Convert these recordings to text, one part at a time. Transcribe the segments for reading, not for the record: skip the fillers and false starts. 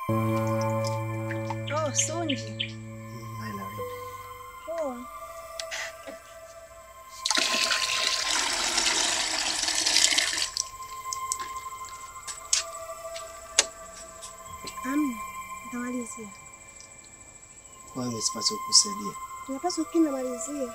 Oh, Sonji. Laila. Oh. Nitamalizia. Kwa hiyo nisipaswe kukusaidia. Unapaswa kinamalizia.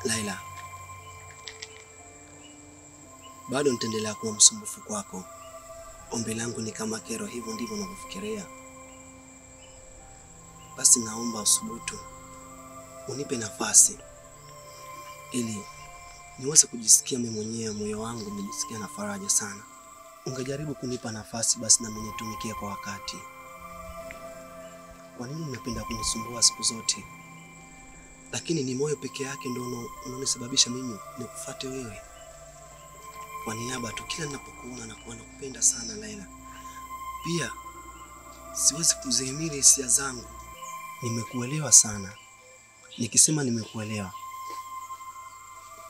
Laila, bado nitaendelea kuwa msumbufu kwako. Ombi langu ni kama kero, hivyo ndivyo ninavyofikiria. Basi naomba usubutu, unipe nafasi ili niweze kujisikia mimi mwenyewe, moyo wangu nijisikia na faraja sana. Ungejaribu kunipa nafasi basi na mimi nitumikie kwa wakati. Kwa nini unapenda kunisumbua siku zote? Lakini ni moyo peke yake ndio unanisababisha mimi nikufuate wewe. Kwa niaba tu, kila ninapokuona na kuwa nakupenda sana Laila. Pia siwezi kuzihimili hisia zangu. Nimekuelewa sana. Nikisema nimekuelewa,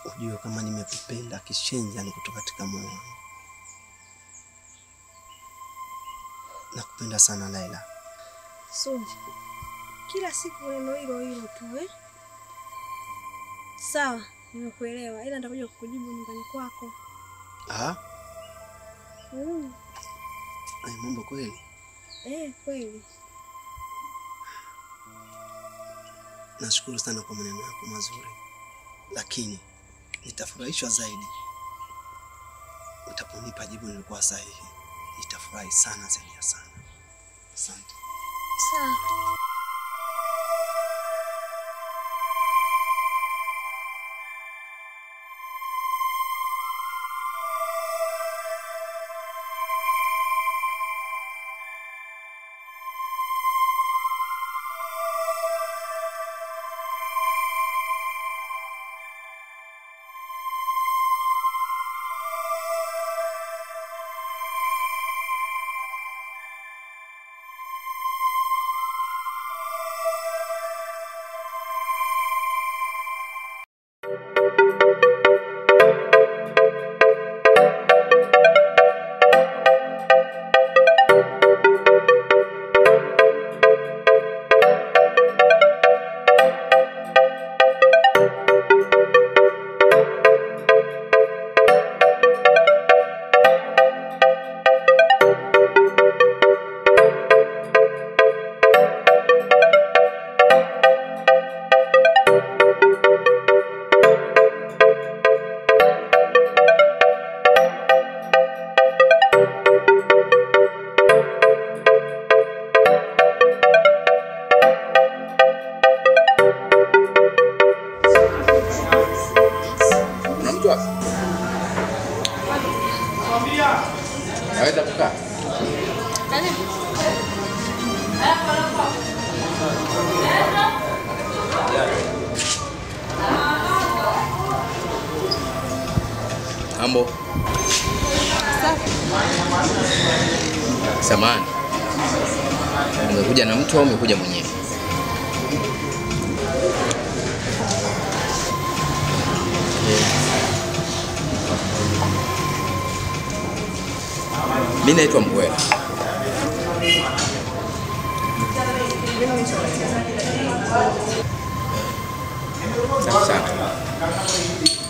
ujue kama nimekupenda kishenzi, yani kutoka katika moyo wangu. Nakupenda sana Laila. Sonji, kila siku neno hilo hilo tu Sawa, nimekuelewa. Ila nitakuja kukujibu nyumbani kwako. Ai, mambo kweli? Kweli. Nashukuru sana kwa maneno yako mazuri. Lakini nitafurahishwa zaidi utaponipa jibu lilikuwa sahihi. Nitafurahi sana zaidi ya sana. Asante. Sawa. Naweza kukaa? Karibu. Mambo. Samahani. Umekuja na mtu au umekuja mwenyewe? Mimi naitwa Mbwela.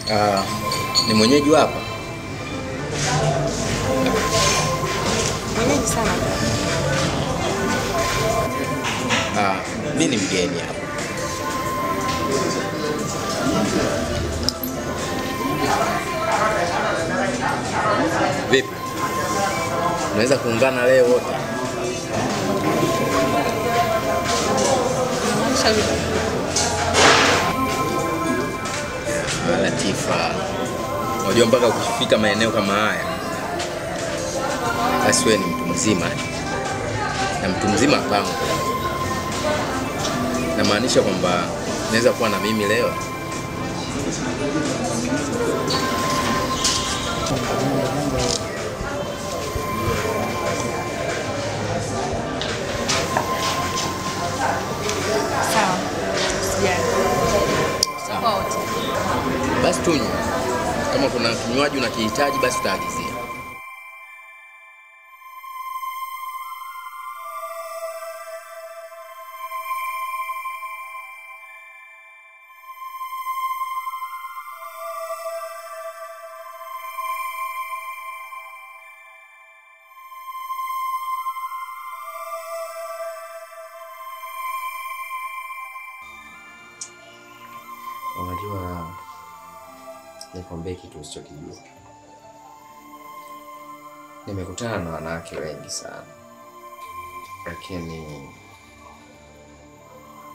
Sana. Ni mwenyeji hapa? Mwenyeji sana. Mimi ni mgeni hapa. Vipi? Unaweza kuungana leo wote? Latifa, unajua mpaka ukifika maeneo kama haya, basi wewe ni mtu mzima. Na mtu mzima pango. Namaanisha kwamba unaweza kuwa na mimi leo. kuna kinywaji unakihitaji basi utaagizia. Unajua nikwambie kitu usichokijua. Nimekutana na wanawake wengi sana, lakini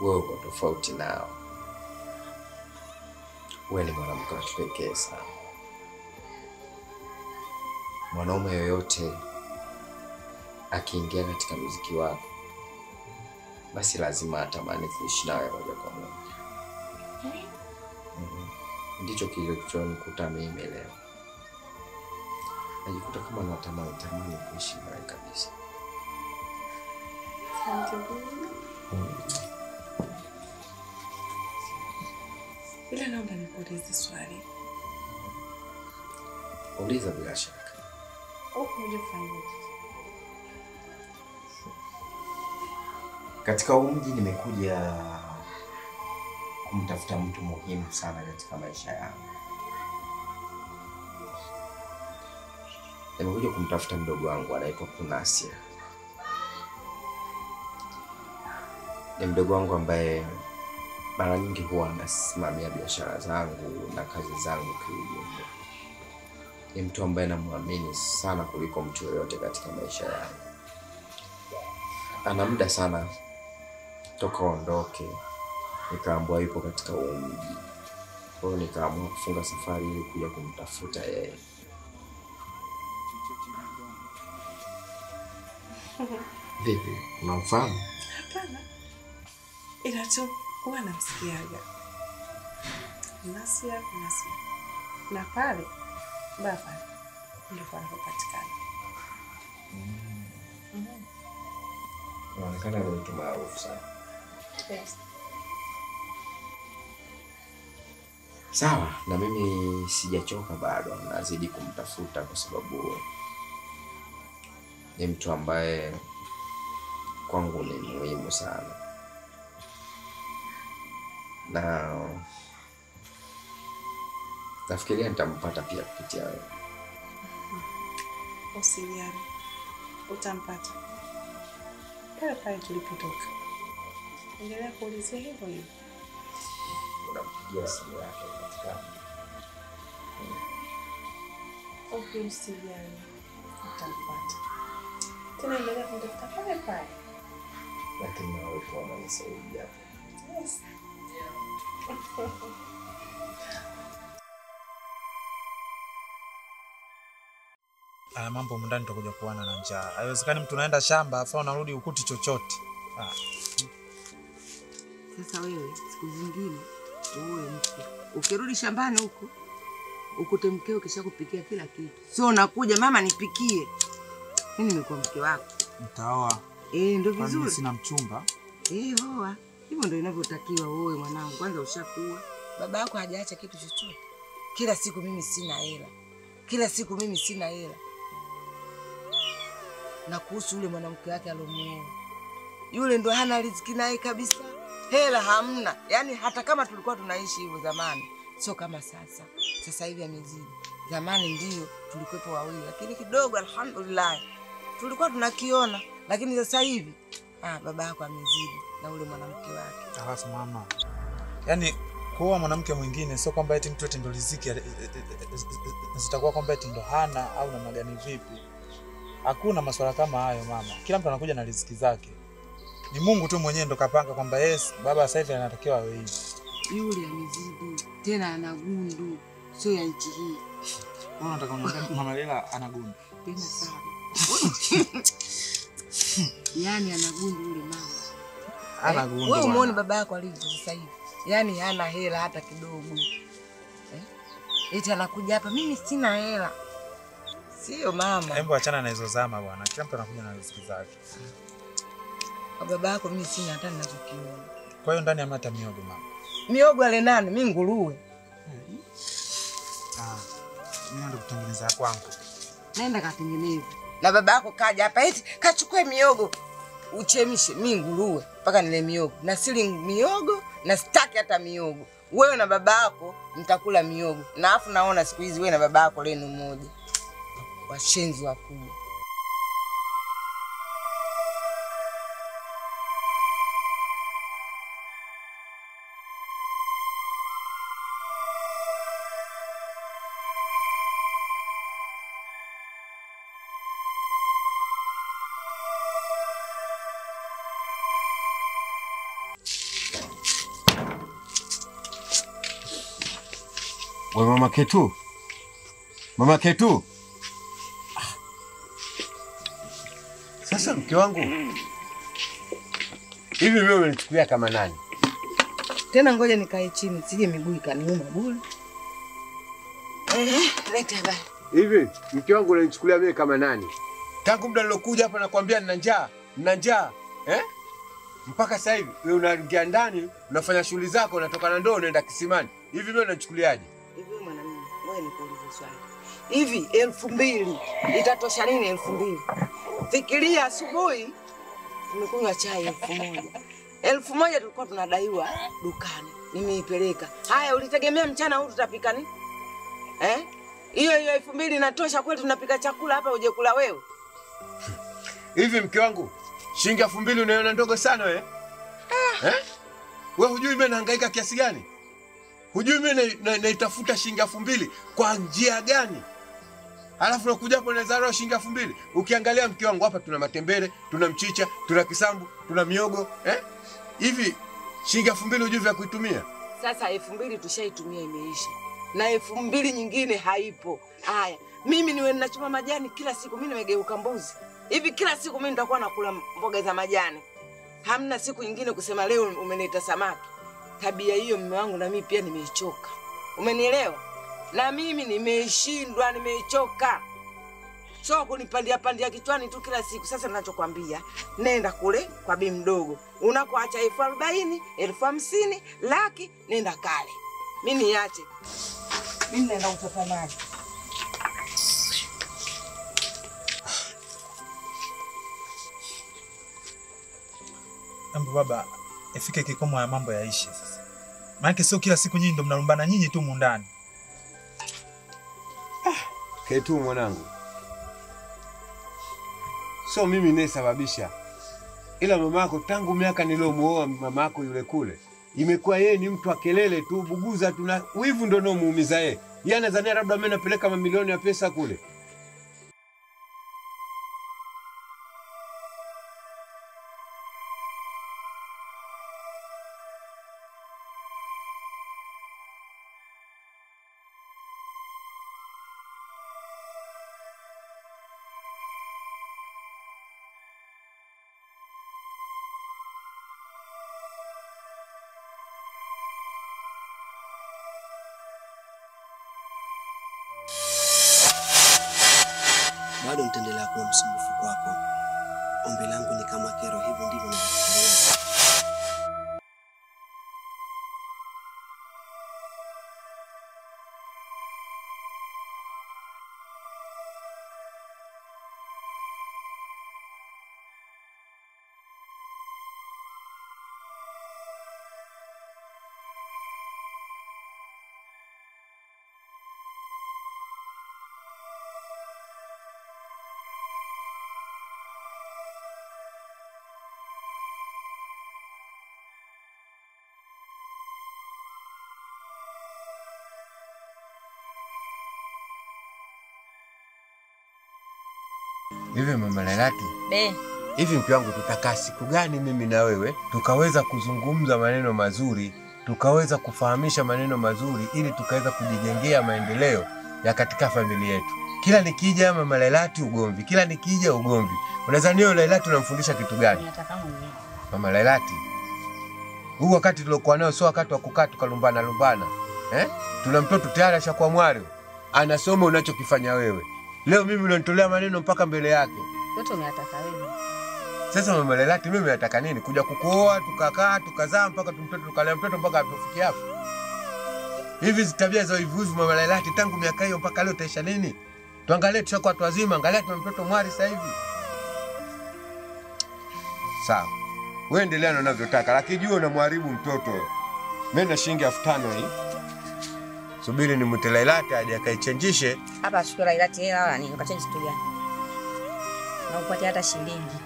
wewe uko tofauti nao. Wewe ni mwanamke wa kipekee sana. Mwanaume yoyote akiingia katika muziki wako, basi lazima atamani kuishi nawe moja kwa moja. Ndicho kilichonikuta mimi leo. Najikuta kama natamani kuishi nawe kabisa. Ila naomba nikuulize swali. Uliza bila shaka. Unakuja kufanya nini? Katika huu mji nimekuja kumtafuta mtu muhimu sana katika maisha yangu. Nimekuja kumtafuta mdogo wangu anaitwa Kunasia. Ni mdogo wangu ambaye mara nyingi huwa anasimamia biashara zangu na kazi zangu kiujumla. Ni mtu ambaye namuamini sana kuliko mtu yoyote katika maisha yangu. Ana muda sana toka ondoke, nikaambiwa yupo katika mji. Kwa hiyo nikaamua kufunga safari ili kuja kumtafuta yeye. Vipi? Unamfahamu? Hapana. Ila tu huwa namsikiaga. Kunasia. Na pale baba ndio anapatikana. Anaonekana ni mtu maarufu sana. Yes. Sawa, na mimi sijachoka bado, nazidi kumtafuta kwa sababu ni mtu ambaye kwangu ni muhimu sana. Na nafikiria nitampata pia kupitia wewe. Usijali. Utampata. Pale tulipotoka. Endelea kuulizia hivyo hivyo. Unampigia simu yake katika. Usijali. Utampata. Tena endelea kumtafuta pale. Lakini nawe kwa unanisaidia. Yes. Haya mambo mndani tutakuja kuana na njaa. Haiwezekani mtu anaenda shamba afa unarudi ukuti chochote. Sasa wewe siku zingine uwe mke. Ukirudi shambani huko ukute mkeo kisha kupikia kila kitu. Sio unakuja mama nipikie. Mimi nimekuwa mke wako. Mtaoa. Ndio vizuri. Mimi sina mchumba. Hoa. Hivyo ndio inavyotakiwa wewe mwanangu. Kwanza ushakuwa. Baba yako hajaacha kitu chochote. Kila siku mimi sina hela. Na kuhusu yule mwanamke wake alomuoa. Yule ndo hana riziki naye kabisa. Hela hamna. Yaani hata kama tulikuwa tunaishi hivyo zamani, sio kama sasa. Sasa hivi amezidi. Zamani ndio tulikuwepo wawili, lakini kidogo alhamdulillah tulikuwa tunakiona, lakini sasa hivi baba yako amezidi na ule mwanamke wake. Alafu mama, yaani kuoa mwanamke mwingine sio kwamba eti mtu eti ndo riziki zitakuwa kwamba eti ndo hana au na magani vipi. Hakuna masuala kama hayo mama. Kila mtu anakuja na riziki zake. Ni Mungu tu mwenyewe ndo kapanga kwamba yes, baba sasa hivi anatakiwa awe hivi. Yule amezidi, tena ana gundu, sio ya nchi hii. Unataka kuniambia mama Lela ana gundu? Tena sana. Yaani ana gundu yule mama. Ana gundu. Wewe umeona baba yako alivyo sasa hivi. Yaani hana hela hata kidogo. Eti anakuja hapa mimi sina hela. Sio mama. Hebu achana na hizo zama bwana. Kila mtu anakuja na riziki zake. Kwa baba yako mimi sina hata ninachokiona. Kwa hiyo ndani ya mata miogo mama. Miogo ale nani? Mimi nguruwe. Mimi ndo kutengeneza kwangu. Nenda katengeneze. Na baba yako kaja hapa eti kachukue miogo uchemshe. Mimi nguruwe mpaka nile miogo. Na sili miogo na sitaki hata miogo. Wewe na baba yako mtakula miogo. Na afu naona siku hizi wewe na baba yako lenu moja. Washenzi wakubwa. We mama Ketu. Mama Ketu. Sasa mke wangu. Hivi wewe unanichukulia kama nani? Tena ngoja nikae chini sije miguu ikaniuma bure. Leta baba. Hivi mke wangu unanichukulia mimi kama nani? Tangu muda nilokuja hapa nakwambia nina njaa, nina njaa. Mpaka sasa hivi wewe unaingia ndani, unafanya shughuli zako, unatoka na ndoo unaenda kisimani. Hivi wewe unanichukuliaje? Hivi mwanamume, wewe nikuulize swali. Hivi 2000 itatosha nini 2000? Fikiria asubuhi tumekunywa chai 1000. 1000 tulikuwa tunadaiwa dukani. Nimeipeleka. Haya ulitegemea mchana huu tutapika nini? Hiyo 2000 inatosha kweli tunapika chakula hapa uje kula wewe? Hivi mke wangu, shilingi 2000 unaiona ndogo sana wewe? Wewe hujui mimi nahangaika kiasi gani? Hujui mimi naitafuta shilingi 2000 kwa njia gani? Alafu nakuja hapo na zarau shilingi 2000. Ukiangalia mke wangu hapa tuna matembele, tuna mchicha, tuna kisambu, tuna miogo, Hivi shilingi 2000 hujui vya kuitumia? Sasa 2000 tushaitumia imeisha. Na 2000 nyingine haipo. Haya, mimi niwe ninachuma majani kila siku, mimi nimegeuka mbuzi. Hivi kila siku mimi nitakuwa nakula mboga za majani. Hamna siku nyingine kusema leo umenileta samaki. Tabia hiyo mume wangu na mimi pia nimeichoka. Umenielewa? Na mimi nimeshindwa, nimeichoka. Sio kunipandia kichwani tu kila siku. Sasa ninachokwambia, nenda kule kwa bi mdogo. Unakoacha 40,000, 50,000, laki, nenda kale. Mimi niache. Mimi naenda kuchota maji. Ambo baba, ifike kikomo ya mambo yaishe sasa. Maana sio kila siku nyinyi ndo mnalumbana nyinyi tu mundani. Ketu mwanangu. So mimi nisababisha. Ila mamako tangu miaka nilomuoa mamako yule kule, imekuwa yeye ni mtu wa kelele tu, buguza tu na wivu ndo unomuumiza yeye. Yeye anadhania labda mimi napeleka mamilioni ya pesa kule. Bado nitaendelea kuwa msumbufu kwako. Ombi langu ni kama kero, hivyo ndivyo ninavyofikiria. Hivi mama Lailati. Hivi mke wangu tutakaa siku gani mimi na wewe tukaweza kuzungumza maneno mazuri, tukaweza kufahamisha maneno mazuri ili tukaweza kujijengea maendeleo ya katika familia yetu. Kila nikija mama Lailati ugomvi, kila nikija ugomvi. Unadhani wewe Lailati unamfundisha kitu gani? Mama Lailati. Huu wakati tuliokuwa nao sio wakati wa kukaa tukalumbana. Tuna mtoto tayari ashakuwa mwari. Anasoma unachokifanya wewe. Leo mimi unanitolea maneno mpaka mbele yake. Yote umeataka wewe. Sasa mama Lailati mimi nataka nini? Kuja kukuoa, tukakaa, tukazaa mpaka mtoto tukalea mtoto mpaka afikie hapo. Hivi tabia za uivuzi mama Lailati tangu miaka hiyo mpaka leo utaisha lini? Tuangalie tushakuwa watu wazima, angalia tuna mtoto mwari sasa hivi. Sawa. Wewe endelea na unavyotaka, lakini jua unamharibu mtoto. Mimi na shilingi 5000 hii. Subiri nimute Lailati aje akaichenjishe. Hapa chukua Lailati hela wala nini? Ukachange kitu gani? Na upate hata shilingi.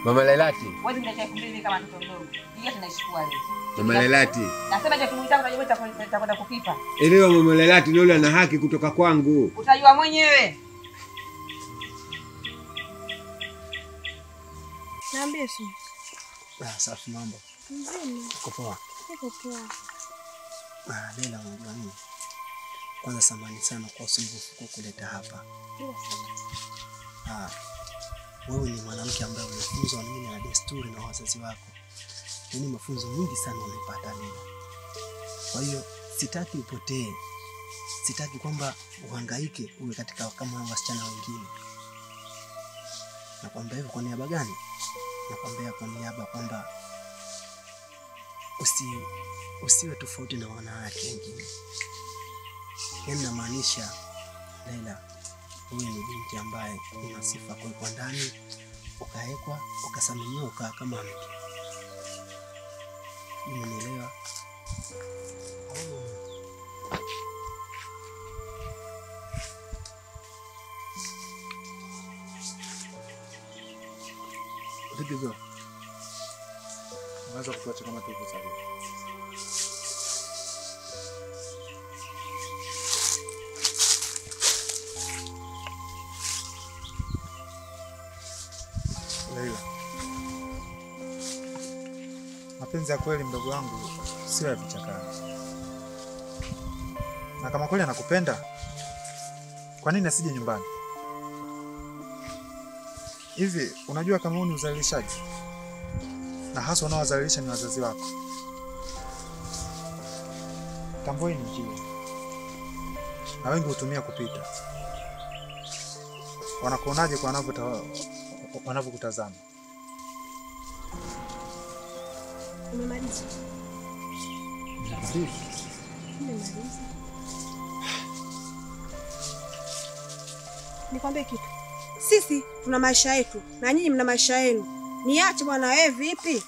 Mama Lailati. Wewe ndio 2000 kama mtoto mdogo. Hii tunaichukua leo. Mama Lailati. Nasema je kumuita utakwenda kupipa. Elewa Mama Lailati ndio yule ana haki kutoka kwangu. Utajua mwenyewe. Niambie si. Safi mambo. Mzima. Uko poa? Niko poa. Leila unajua nini? Kwanza samahani sana kwa usumbufu kwa kuleta hapa. Wewe ni mwanamke ambaye umefunzwa nini na desturi na wazazi wako. Yaani mafunzo mengi sana umepata leo. Kwa hiyo sitaki upotee. Sitaki kwamba uhangaike uwe katika kama wasichana wengine. Nakwambia hivyo kwa niaba gani? Nakwambia kwa niaba kwamba usiwe tofauti na wanawake wengine. Yaani namaanisha Leila, wewe ni binti ambaye una sifa kwa ndani, ukaekwa, ukasaminiwa, ukaa kama mke. Unanielewa? Vipi bro? Unaweza kutuacha kama tuko sawa? Leila. Mapenzi ya kweli mdogo wangu sio ya vichakani. Na kama kweli anakupenda, kwa nini asije nyumbani? Hivi unajua kama huu ni uzalishaji? Na hasa unaowazalisha ni wazazi wako. Tamboi ni njia. Na wengi hutumia kupita. Wanakuonaje kwa wanavyokutazama? Umemaliza? Nimemaliza. Nikwambie kitu. Sisi tuna maisha yetu na nyinyi mna maisha yenu. Niache bwana wewe vipi?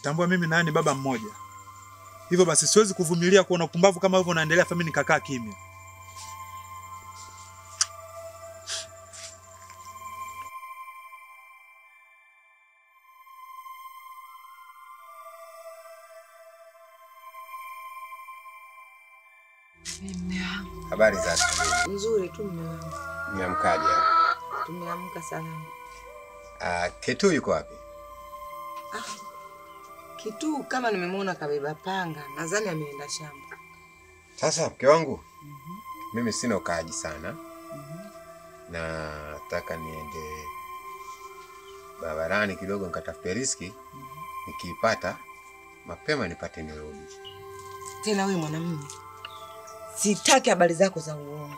Tambua mimi naye ni baba mmoja. Hivyo basi siwezi kuvumilia kuona upumbavu kama hivyo unaendelea family nikakaa kimya. Habari za asubuhi. Nzuri tu mume wangu. Niamkaje? Tumeamka salama. Kitu yuko wapi? Kitu kama nimemwona kabeba panga, nadhani ameenda shamba. Sasa mke wangu, mimi sina ukaaji sana. Na nataka niende barabarani kidogo nikatafute riziki. Nikiipata mapema nipate nirudi. Tena wewe mwanamume, sitaki habari zako za uongo.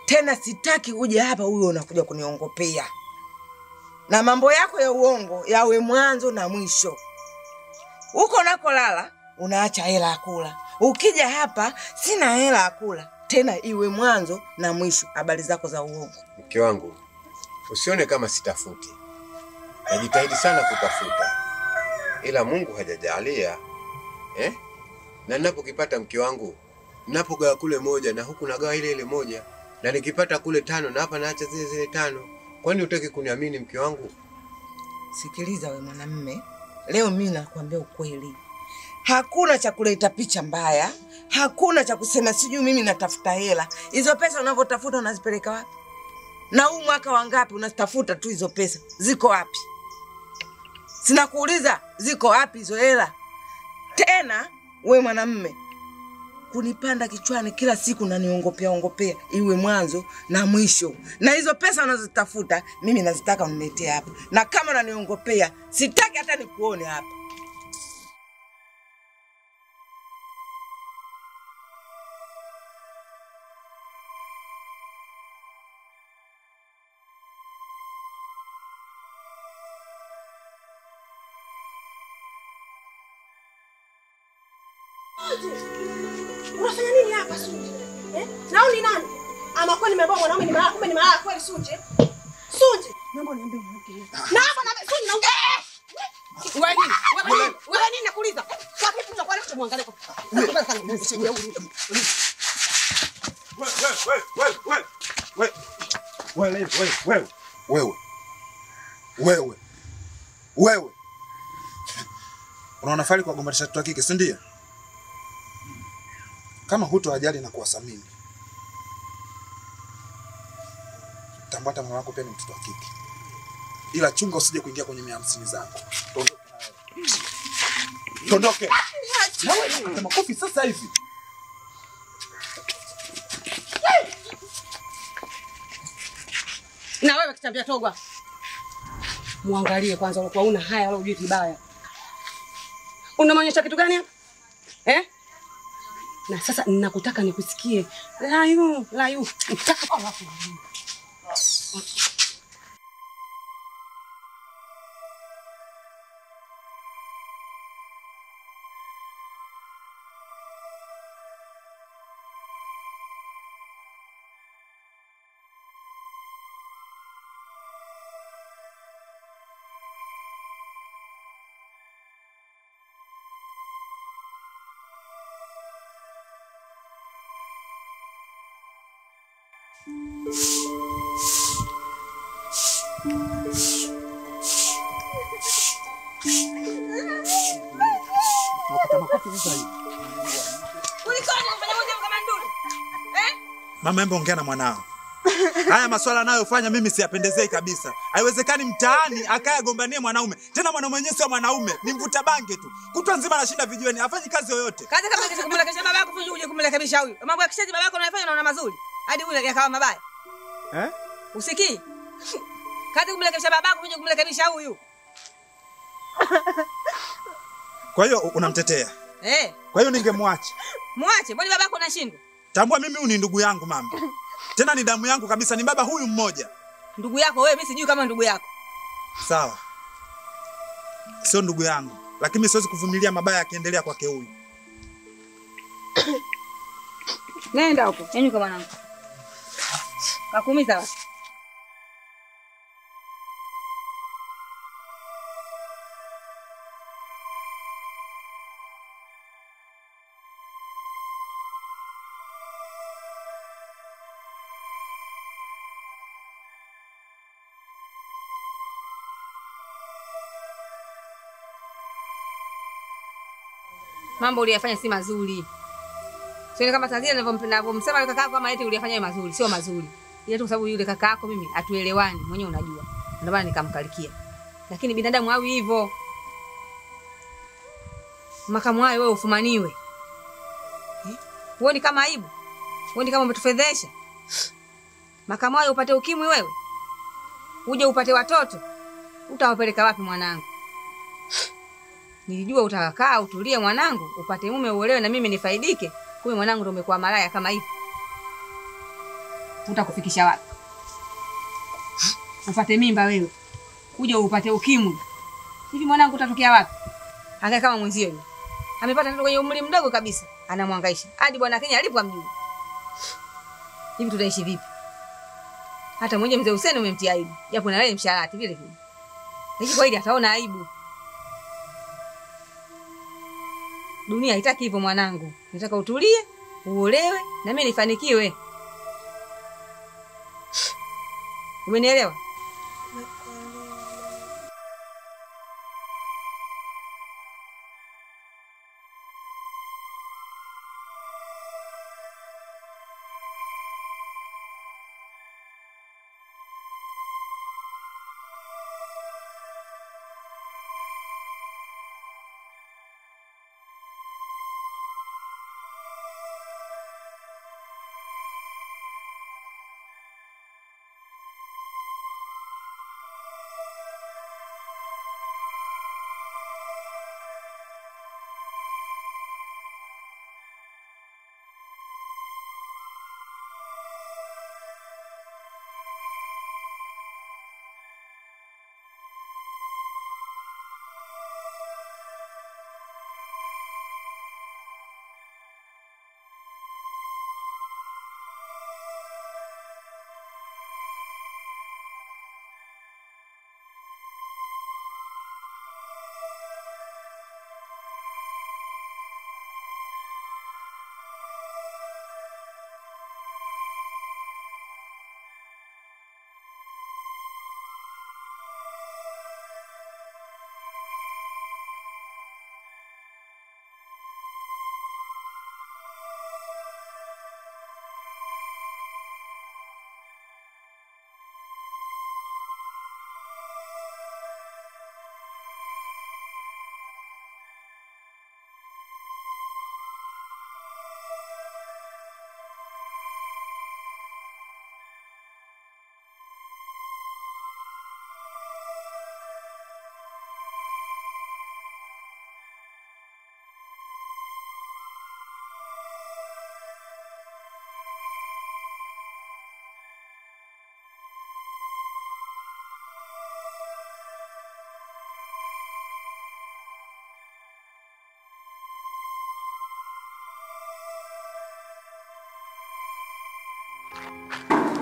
Tena sitaki uje hapa huyo unakuja kuniongopea. Na mambo yako ya uongo yawe mwanzo na mwisho. Uko nako lala, unaacha hela ya kula. Ukija hapa, sina hela ya kula. Tena iwe mwanzo na mwisho habari zako za uongo. Mke wangu, usione kama sitafuti. Najitahidi sana kutafuta. Ila Mungu hajajalia. Na ninapokipata mke wangu, ninapogawa kule moja na huku nagawa ile moja. Na nikipata kule 5 na hapa naacha zile 5. Kwani utaki kuniamini mke wangu? Sikiliza we mwanamume, leo mimi nakwambia ukweli. Hakuna cha kuleta picha mbaya, hakuna cha kusema sijui mimi natafuta hela. Hizo pesa unavotafuta unazipeleka wapi? Na huu mwaka wangapi unatafuta tu hizo pesa? Ziko wapi? Sina kuuliza ziko wapi hizo hela? Tena we mwanamume, kunipanda kichwani kila siku na niongopea iwe mwanzo na mwisho. Na hizo pesa unazotafuta mimi nazitaka uniletee hapa. Na kama unaniongopea sitaki hata nikuone hapa. Unafanya nini hapa Suje? Nao ni nani? Ama kweli nimeambiwa mwanaume ni malaya, kumbe ni malaya kweli Suje? Suje, naomba niambie mwanamke yeye. Naomba na Suje naongea. Wewe nini nakuuliza? Kwa kitu cha kwani tumwangalie kwa. Wewe. Unaona fali kwa gombanisha mtoto wa kike, si ndio? Kama hutoajali na kuwasamini, tambata mama wako pia ni mtoto wa kike. Ila chunga usije kuingia kwenye 150 zako. Tondoke. Wewe makofi sasa hivi. Na wewe kitambia togwa. Muangalie kwanza ulikuwa una haya wala hujui kibaya. Unamonyesha kitu gani hapa? Na sasa ninakutaka nikusikie. Layu. Utaka kwa wapi? Mama, hebu ongea na mwanao. Haya masuala anayofanya mimi siyapendezei kabisa. Haiwezekani mtaani akaya gombanie mwanaume. Tena mwanaume mwenyewe sio mwanaume, ni mvuta bange tu. Kutwa nzima anashinda vijiweni, hafanyi kazi yoyote. Kazi kama kisha kumrekebisha babako fujo uje kumrekebisha huyu. Mambo ya kishazi babako unayofanya unaona mazuri. Hadi huyu yakawa mabaya. Usikii? Kazi kumrekebisha babako fujo kumrekebisha huyu. Kwa hiyo unamtetea? Kwa hiyo ningemwacha. Muache, mbona babako unashindwa? Tambua mimi huyu ni ndugu yangu mama. Tena ni damu yangu kabisa, ni baba huyu mmoja. Ndugu yako wewe, mimi sijui kama ndugu yako. Sawa. Sio ndugu yangu, lakini mimi siwezi kuvumilia mabaya yakiendelea kwake huyu. Nenda huko, nyanyuka mwanangu. Kakuumiza wapi? Mambo uliyafanya si mazuri. Sio kama Tanzania ninavyomsema yule kaka yako kama eti uliyafanya mazuri, sio mazuri. Ile tu kwa sababu yule kaka yako mimi atuelewani, mwenyewe unajua. Ndio maana nikamkalikia. Lakini binadamu hawi hivyo. Makamu hayo wewe ufumaniwe. Uone kama aibu. Uone kama umetufedhesha. Makamu hayo upate ukimwi wewe. Uje upate watoto. Utawapeleka wapi mwanangu? Nilijua utakaa utulie mwanangu, upate mume uolewe na mimi nifaidike. Kumbe mwanangu ndio umekuwa malaya kama hivi. Utakufikisha wapi? Upate mimba wewe. Uje upate ukimwi. Hivi mwanangu utatokea wapi? Angalia kama mwenzio yule. Amepata mtoto kwenye umri mdogo kabisa, anamhangaisha. Hadi bwana Kenya alipo amjui. Hivi tutaishi vipi? Hata mwenye mzee Hussein umemtia aibu. Japo na wewe msharati vile vile. Lakini kwa hili ataona aibu. Dunia haitaki hivyo mwanangu. Nataka utulie, uolewe na mimi nifanikiwe. Umenielewa?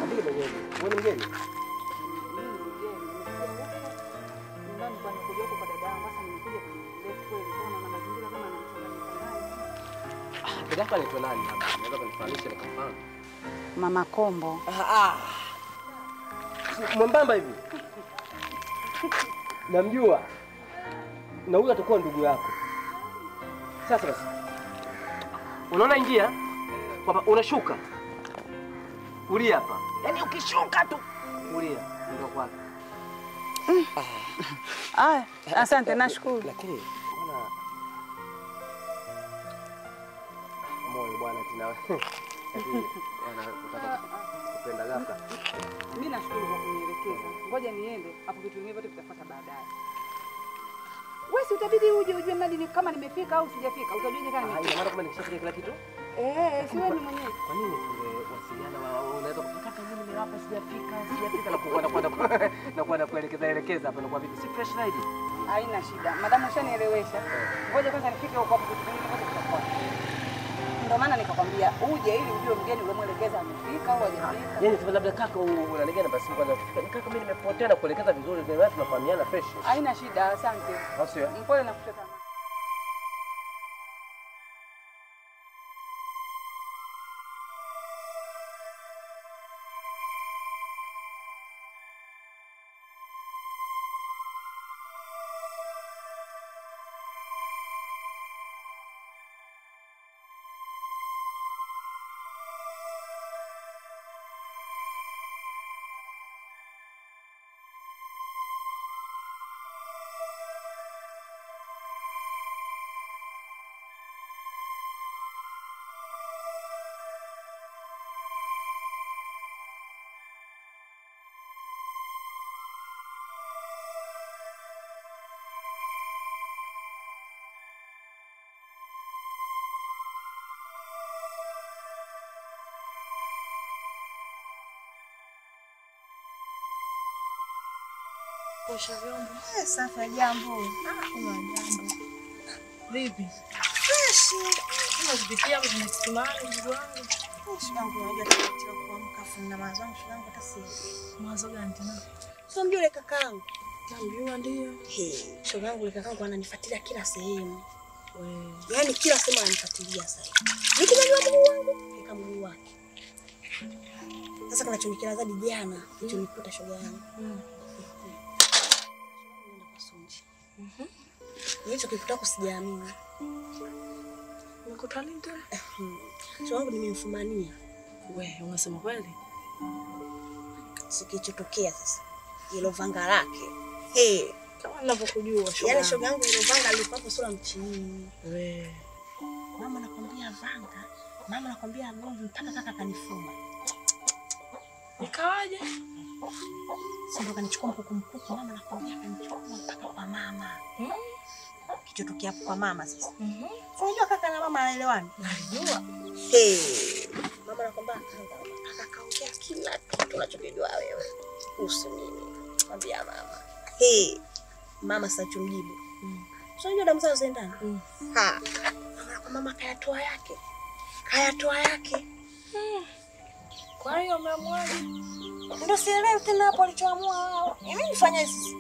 Ndio mwenyewe. Wewe mgeni? Dada hapa anaitwa nani hapa? Naweza kunifahamisha nikafahamu. Mama Kombo. Mwembamba hivi. Namjua. Na huyu atakuwa ndugu yako. Sasa basi. Unaona njia? Kwamba unashuka. Kulia hapa. Yaani ukishuka tu kulia ndio kwako. Asante, nashukuru. Lakini bwana moyo bwana tena. Lakini bwana utaka kupenda ghafla. Mimi nashukuru kwa kunielekeza. Ngoja niende, hapo vitu vingine vyote vitafuata baadaye. Wewe si utabidi uje mradi kama nimefika au sijafika. Utajuaje kama nimefika? Ina maana kama nikishafika kila kitu? Si wewe ni mwenyewe. Kwa nini tungewasiliana unaweza kutaka mimi ni hapa sijafika na kwenda kuelekeza hapa na kwa vipi? Si fresh ride. Haina shida. Madamu ushanielewesha. Ngoja kwanza nifike huko hapo vitu vingine vyote vitafuata. Ndio maana nikakwambia uje ili ujue mgeni ulemwelekeza amefika au hajafika. Yaani sasa labda kaka unalegana basi kwanza kufika. Ni kaka mimi nimepotea na kuelekeza vizuri ndio watu tunafahamiana fresh. Haina shida, asante. Basi mpole na kucheka. Osha vyombo. Safi, jambo. Jambo. Vipi? Fresh. Unazipitia hapo kwenye kisimani ndugu wangu. Shangu unajua tutachelewa kuamka afu na mawazo yangu shangu hata si. Mawazo gani tena? Sio mjue kakaangu. Namjua ndio. Shoga yangu kakaangu ananifuatilia kila sehemu. Yaani kila sehemu ananifuatilia sasa. Nikijua mguu wangu, nika mguu wake. Sasa kinachonikera zaidi jana, kilichonikuta shoga yangu. Nicho kikuta kusijaamini. Umekuta nini tena? Shoga yangu nimemfumania. Wewe unasema kweli? Sikichotokea sasa. Hilo vanga lake. Kama ninavyokujua shoga. Yaani shoga yangu hilo vanga alikuwa hapo sura mchini. Mama nakwambia vanga, mama nakwambia ngombe mpaka kaka kanifuma. Nikawaje? Sasa kanichukua mkuku, mama nakwambia kanichukua mpaka kwa mama. Kichotokea hapo kwa mama sasa. Unajua kaka na mama anaelewana? Najua. Mama nakwambia kaka kaongea kila kitu unachokijua wewe. Kuhusu mimi. Mwambia mama. Mama sasa tumjibu. Unajua damu zao zendana? Mama kayatoa yake. Kwa hiyo umeamua ndio sielewi tena hapo alichoamua wao. Mimi nifanye sisi.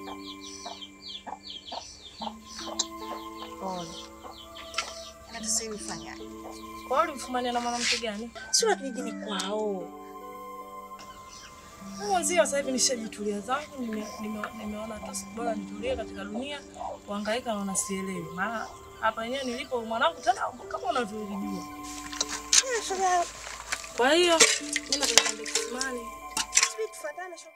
Ana sasa nifanya. Kwa hiyo ulimfumania na mwanamke gani? Sio kijijini kwao. Mwanzio sasa hivi nishajitulia zangu, nimeona hata bora nitulie katika dunia, kuhangaika na nasielewi. Maana hapa yenyewe nilipo mwanangu tena kama unavyojua. Kwa hiyo mimi nataka kisimani. Sisi tufuatane shoga.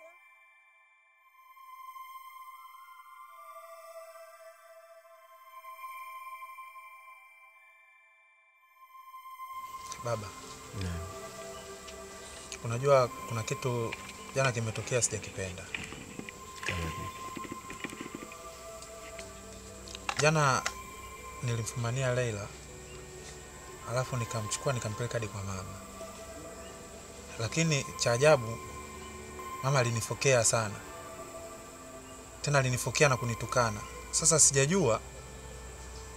Baba. Unajua kuna kitu jana kimetokea sijakipenda. Jana nilimfumania Leila. Alafu nikamchukua nikampeleka hadi kwa mama. Lakini cha ajabu mama alinifokea sana. Tena alinifokea na kunitukana. Sasa sijajua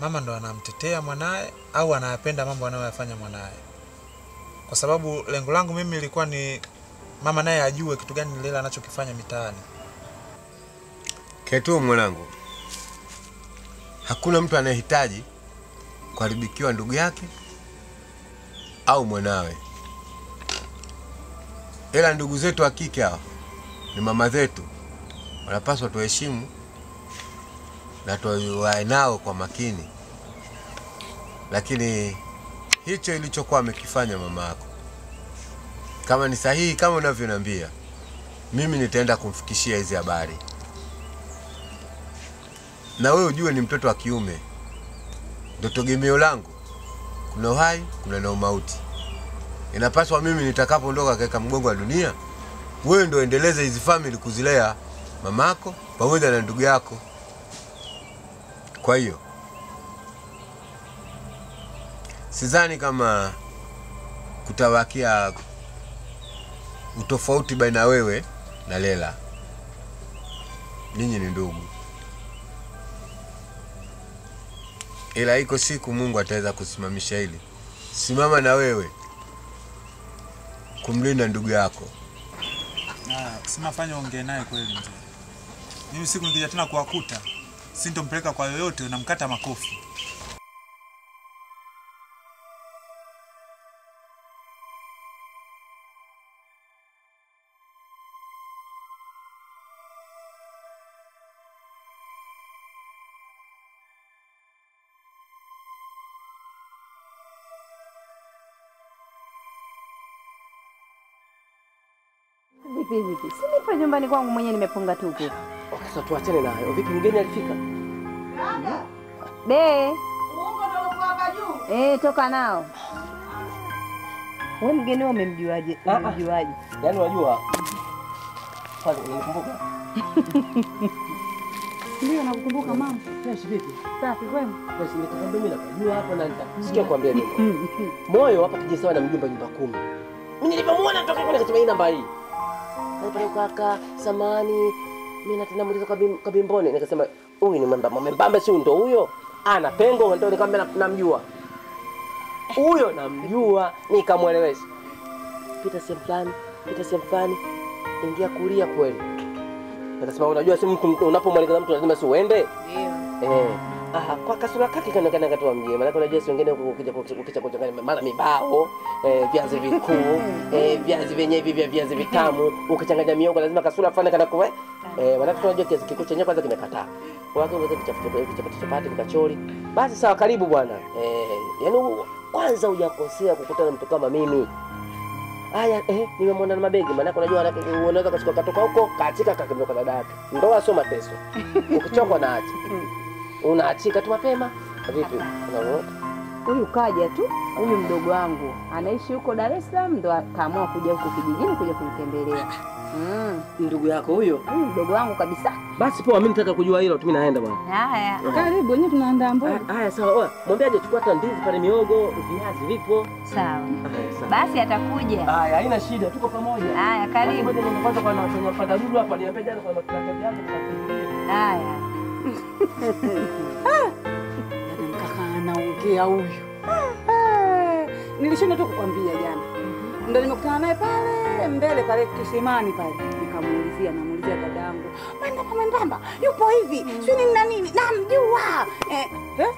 mama ndo anamtetea mwanae au anayapenda mambo anayoyafanya mwanae. kwa sababu lengo langu mimi ilikuwa ni mama naye ajue kitu gani Lela anachokifanya mitaani. Ketu mwanangu, hakuna mtu anayehitaji kuharibikiwa ndugu yake au mwanawe. Ila ndugu zetu wa kike hao ni mama zetu, wanapaswa tuheshimu na tuwae nao kwa makini. Lakini hicho ilichokuwa amekifanya mama yako, kama ni sahihi kama unavyoniambia, mimi nitaenda kumfikishia hizi habari. Na wewe ujue ni mtoto wa kiume, ndio tegemeo langu. Kuna uhai, kuna na mauti. Inapaswa mimi nitakapoondoka katika mgongo wa dunia, wewe ndio endeleze hizi family kuzilea mamako pamoja na ndugu yako. Kwa hiyo sidhani kama kutawakia utofauti baina wewe na Lela. Ninyi ni ndugu. Ila iko siku Mungu ataweza kusimamisha hili. Simama na wewe kumlinda ndugu yako. Simafanya ongea naye kweli mzee. Mimi siku nikija tena kuwakuta, sintompeleka kwa yoyote, unamkata makofi. Vipi? Si nipo nyumbani kwangu mwenyewe nimefunga tuku. Sasa tuachane na hayo. Vipi mgeni alifika? Be. Uongo ndio uko hapa juu. Toka nao. Wewe mgeni wao umemjuaje? Umemjuaje? Yaani unajua? Kwanza unikumbuka? Ndio nakukumbuka mama. Fresh vipi? Safi kwema. Fresh nitakwambia mimi nakujua hapa na nitasikia kuambia nini. Moyo hapa kije sawa na mjumba nyumba 10. Mimi nilipomuona toka kule kasema hii namba hii. Pale kaka, samani, mimi nataka muulize kwa Bimbone, nikasema huyu ni mbamba si ndo huyo? Ana pengo ndio nikamwambia namjua. Huyo namjua, nikamuelewesha. Pita sehemu fulani, ingia kulia kweli. Nikasema unajua si mtu unapomwelekeza mtu lazima si uende? Ndio. Kwa kasura kake kana katoa mjie. Maana unajua si wengine ukija kuchanganya mara mibao, viazi vikuu, viazi vyenyewe hivi viazi vitamu, ukichanganya miogo lazima kasura fanya kana kwa maana tunajua kiasi kikuu chenyewe kwanza kimekataa. Kwa hiyo unaweza chapati kachori. Basi sawa karibu bwana. Yaani kwanza hujakosea kukutana mtu kama mimi. Haya nimemwona na mabegi maana unajua unaweza katoka huko katika kakimbiwa kwa dada yake. Ndoa sio mateso. Ukichokwa na acha. Unaachika tu mapema. Vipi? Unaona? Huyu kaja tu, huyu mdogo wangu. Anaishi huko Dar es Salaam ndo akaamua kuja huko kijijini kuja kunitembelea. Ndugu yako huyo? Huyu mdogo wangu kabisa. Basi poa, mimi nataka kujua hilo, mimi naenda bwana. Haya. Karibu, wenyewe tunaandaa mboga. Haya sawa. Oya, mwambie aje chukua hata ndizi pale, miogo, viazi vipo. Sawa. Basi atakuja. Haya, haina shida, tuko pamoja. Haya, karibu. Ngoja niende kwanza kwa kwenye panda dudu hapa, niambie jana kwa matunda yako tunakuja. Haya. Kaka anaongea huyu. Nilishinda tu kukwambia jana. Ndio nimekutana naye pale mbele pale kisimani pale. Nikamuulizia dadangu. Mwendamba, yupo hivi. Sio nini na nini? Namjua.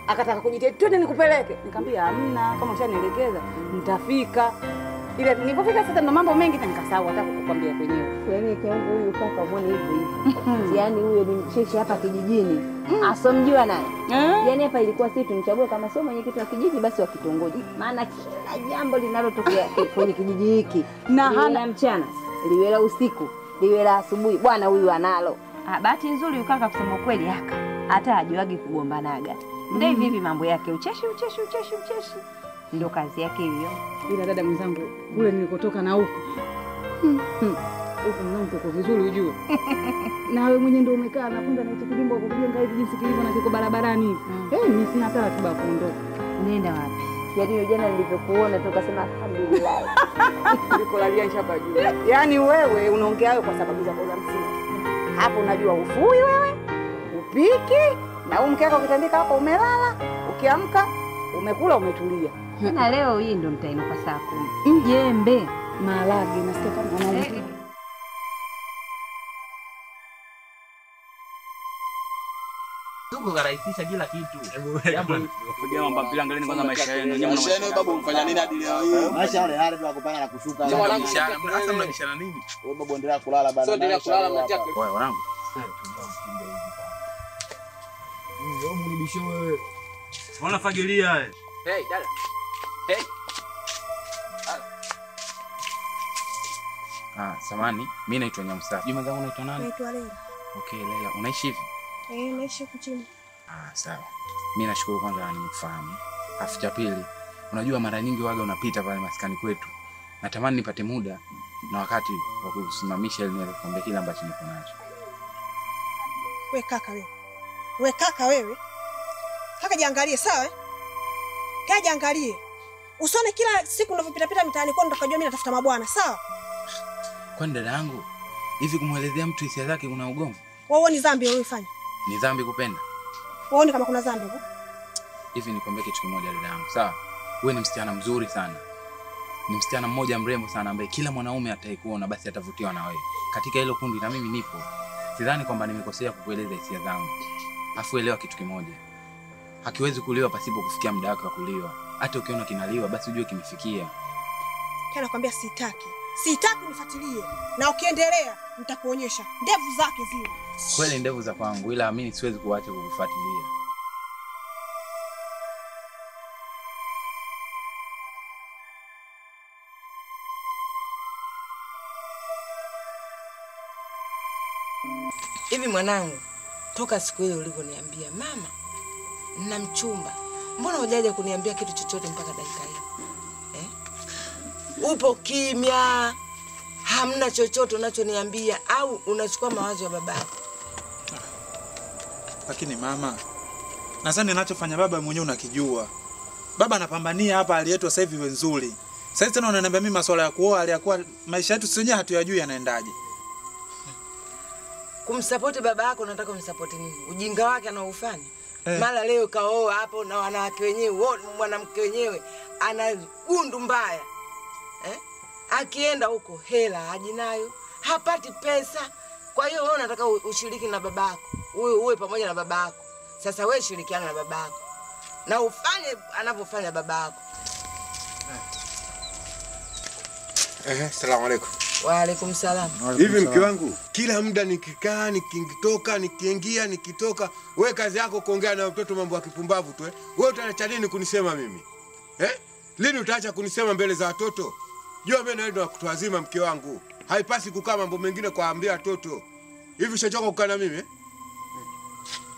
Akataka kujitetea, twende nikupeleke. Nikamwambia hamna, kama ushanielekeza nitafika. Ile nilipofika sasa ndo mambo mengi nikasahau hata kukukwambia kwenyewe. Yaani kiangu huyu kaka muone hivi. Yaani huyo ni mcheshi hapa kijijini. Asomjua naye. Yaani hapa ilikuwa sisi tumchague kama sio mwenyekiti wa kijiji basi wa kitongoji. Maana kila jambo linalotokea kwenye kijiji hiki na hana mchana, liwe la usiku, liwe la asubuhi, bwana huyu analo. Bahati nzuri ukaka kusema kweli hata hajuagi kugombanaga. Ndio hivi mambo yake ucheshi. Ndio kazi yake hiyo. Ila dada mwenzangu, kule nilikotoka na huko. Huko mwanangu uko vizuri ujue. Na wewe mwenyewe ndio umekaa na punda na hicho kilimbo kwa kujenga hivi jinsi kilivyo na kiko barabarani hivi. Mimi sina hata ratiba ya kuondoka. Unaenda wapi? Yaani jana nilivyokuona tukasema alhamdulillah. Nikolalia shapa juu. Yaani wewe unaongea hayo kwa sababu za kwanza msingi. Hapo unajua ufui wewe, upiki, na mke wako ukitandika hapo umelala, ukiamka Umekula umetulia. Na leo hii ndo mtainuka saa 10. Jembe, maharage nasikia kama analipiga. Tuko karahisisha kila kitu. Jambo kupiga mambo mpira, angalieni kwanza maisha yenu. Nyinyi Maisha yenu babu mfanya nini hadi leo hii? Maisha yale yale tu kupanga na kushuka. Sasa mnabishana nini? Wewe babu endelea kulala bana. Sio endelea kulala mnataka. Wewe wanangu. Wewe mnibishe wewe. Unaona fagilia wewe. Hey, dada. Hey. Samani, mimi naitwa Nyamsa. Juma zangu naitwa nani? Naitwa Leila. Okay, Leila. Unaishi hivi? Naishi huku chini. Sawa. Mimi nashukuru kwanza nimekufahamu. Afu cha pili, unajua mara nyingi waga unapita pale maskani kwetu. Natamani nipate muda na wakati wa kusimamisha ili niweze kuambia kile ambacho niko nacho. Wewe kaka wewe. Wewe kaka wewe. Kaka jiangalie sawa? Kaka jiangalie. Usione kila siku unavyopita pita mitaani kwani utakajua mimi natafuta mabwana, sawa? Kwani dada yangu, hivi kumwelezea mtu hisia zake kuna ugomvi? Wewe ni dhambi uliyofanya. Ni dhambi kupenda? Wewe ni kama kuna dhambi huko. Hivi nikwambie kitu kimoja dada yangu, sawa? Wewe ni msichana mzuri sana. Ni msichana mmoja mrembo sana ambaye kila mwanaume ataikuona basi atavutiwa na wewe. Katika hilo kundi na mimi nipo. Sidhani kwamba nimekosea kukueleza hisia zangu. Afu elewa kitu kimoja. Hakiwezi kuliwa pasipo kufikia muda wake wa kuliwa. Hata ukiona kinaliwa basi ujue kimefikia. Tena nakwambia sitaki. Sitaki unifuatilie. Na ukiendelea nitakuonyesha ndevu zake zile. Kweli ndevu za kwangu ila mimi siwezi kuacha kukufuatilia. Hivi mwanangu, toka siku ile ulivyoniambia mama, nina mchumba. Mbona hujaja kuniambia kitu chochote mpaka dakika hii? Upo kimya. Hamna chochote unachoniambia au unachukua mawazo ya babako? Lakini mama, nadhani ninachofanya baba mwenyewe unakijua. Baba anapambania hapa hali yetu sasa hivi iwe nzuri. Sasa tena unaniambia mimi masuala ya kuoa aliyakuwa maisha yetu sisi hatuyajui yanaendaje. Kumsupport baba yako unataka umsupport nini? Ujinga wake anaufanya. Mara leo kaoa hapo na wanawake wenyewe, mwanamke wenyewe ana gundu mbaya. Akienda huko hela haji nayo, hapati pesa. Kwa hiyo wewe unataka ushiriki na babako. Uwe pamoja na babako. Sasa wewe shirikiana na babako. Na ufanye anavyofanya babako. Asalamu alaykum. Wa alaykum salam. Hivi mke wangu, kila muda nikikaa, nikitoka, nikiingia, nikitoka, wewe kazi yako kuongea na mtoto mambo ya kipumbavu tu. Wewe utaacha lini kunisema mimi? Lini utaacha kunisema mbele za watoto? Jua mimi naenda kutu wazima mke wangu. Haipasi kukaa mambo mengine kuambia watoto. Hivi ushachoka kukaa na mimi?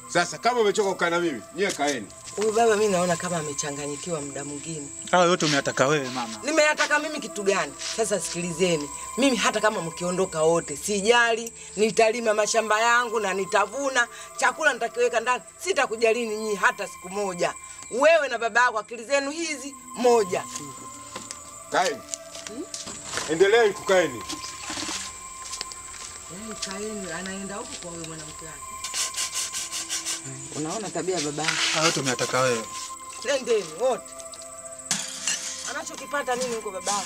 Sasa kama umechoka kukaa na mimi, nyie kaeni. Huyu baba mimi naona kama amechanganyikiwa muda mwingine. Hayo yote umeyataka wewe mama. Nimeyataka mimi kitu gani? Sasa sikilizeni. Mimi hata kama mkiondoka wote, sijali, nitalima mashamba yangu na nitavuna, chakula nitakiweka ndani. Sitakujali nyinyi hata siku moja. Wewe na baba yako akili zenu hizi moja. Kaeni. Endeleeni kukaeni. Kaeni anaenda huko kwa wewe mwanamke wake. Unaona tabia baba yako. Hayo yote umeyataka wewe. Nendeni wote. Anachokipata nini huko babako?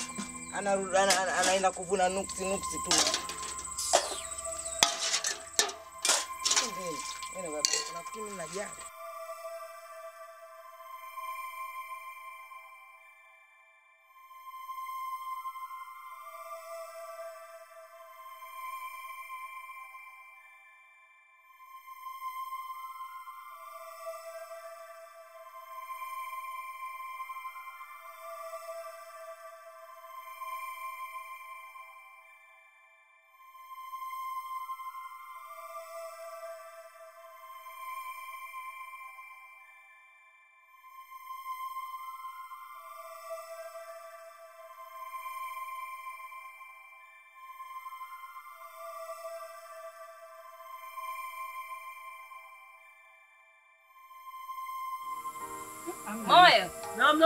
Anaenda kuvuna nuksi tu. Nendeni. Nenda babako. Nafikiri mimi najali. Moyo. Naam.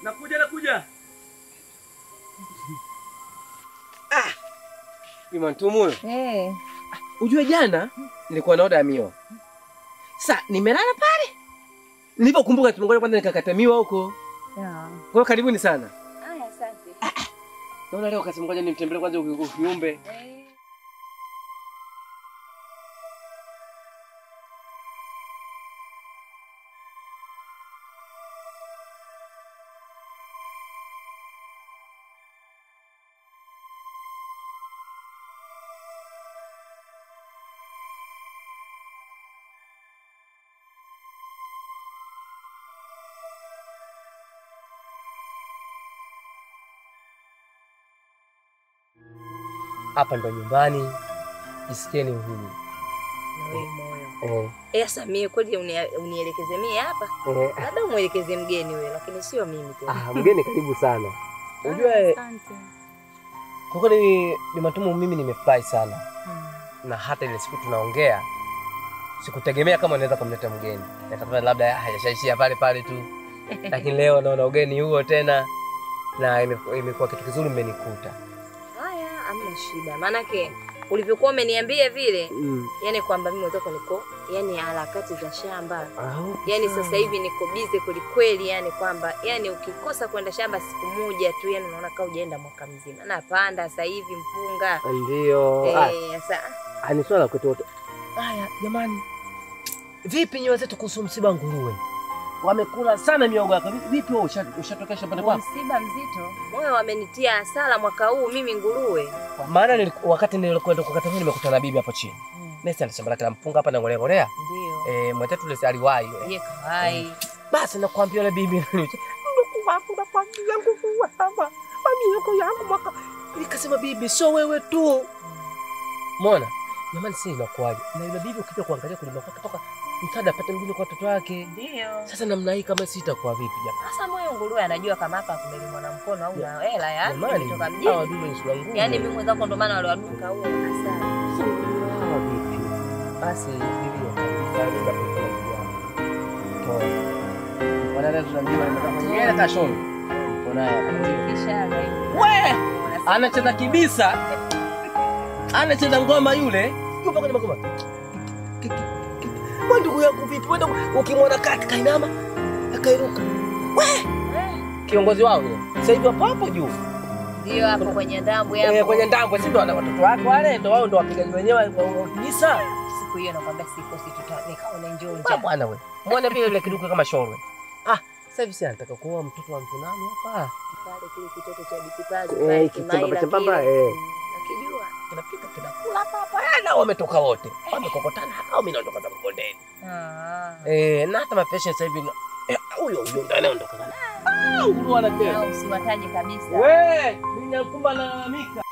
Nakuja. Imantumu. Ujue jana nilikuwa na oda ya mio. Sasa nimelala pale. Nilipokumbuka tumongoja kwanza nikakatamiwa huko. Yeah. Kwa hiyo karibuni sana. Haya, asante. Naona leo kasema ngoja nimtembelee kwanza ukiumbe. Hapa ndo nyumbani. Jisikieni uhuru. Moyo. Sasa mimi kweli unielekeze mimi hapa? Labda umuelekeze mgeni wewe, lakini sio mimi tena. Mgeni karibu sana. Unajua Asante. kwa kweli ni matumu mimi nimefurahi sana. Na hata ile siku tunaongea sikutegemea kama naweza kumleta mgeni. Nikasema labda hayashaishia pale pale tu. Lakini leo naona ugeni huo tena na imekuwa kitu kizuri mmenikuta. Haya, hamna shida. Maanake ulivyokuwa umeniambia vile, yani kwamba mimi mwenzako niko yani harakati za shamba. Yani sasa hivi niko busy kweli kweli, yani kwamba yani ukikosa kwenda shamba siku moja tu yani unaona kama hujaenda mwaka mzima. Napanda sasa hivi mpunga. Ndio. Sasa Ani swala kwetu wote. Haya jamani. Vipi nyoa zetu kuhusu msiba nguruwe? Wamekula sana miogo yako. Vipi wewe ushatokea shambani kwako? Msiba mzito. Moyo wamenitia hasara mwaka huu mimi nguruwe. Maana wakati nilikwenda kukata mimi nimekutana na bibi hapo chini. Nesi anashamba lake la mpunga hapa na ngolea. Ndio. Mwenzetu yule aliwahi yule. Yeye kawai. Basi nakwambia yule bibi nilikuwa kwa yangu kwa hapa. Mami yako yangu mwaka. Nikasema bibi sio wewe tu. Umeona? Jamani si inakuaje? Na yule bibi ukija kuangalia kulima kwake toka msaada apate mjini kwa watoto wake. Ndio. Sasa namna hii kama si itakuwa vipi jamani? Sasa moyo nguruwe anajua kama hapa kumelimwa na mkono au na hela yani kutoka mjini. Hawa dudu ni sura ngumu. Yaani mimi mwenzako ndo maana wale waduka huo asali. Hawa vipi? Basi bibi akafanya kwa kwa Bwana leo tunamjua anataka kuongea hata shoni. Uko naye. Kishaga hivi. We! Anacheza kibisa. Anacheza ngoma yule. Yupo kwenye magoma. Wewe ndugu yangu vipi? Wewe ukimwona kaka kainama akairuka. We! Kiongozi wao yule. Sasa hivi hapo juu. Ndio hapo kwenye ndambo hapo. Kwenye ndambo si ndo wana watoto wake wale ndo wao ndo wapigaji wenyewe kabisa. Siku hiyo nakwambia sikosi nikaona njoo nje. Bwana wewe. Muone vile ile kiduku kama shorwe. Sasa hivi si anataka kuoa mtoto wa mtu nani hapa? Pale kile kitoto cha Bitipazi. Kitambamba. Nakijua. Kinapika kinakula hapa. Na wametoka wote. Wamekokotana hao mimi naondoka za mbondeni. Na hata mapesha sasa hivi huyo ndo anaondoka. Nguruwe anatenda. Usiwataje kabisa. We, mimi nakumba na Mika.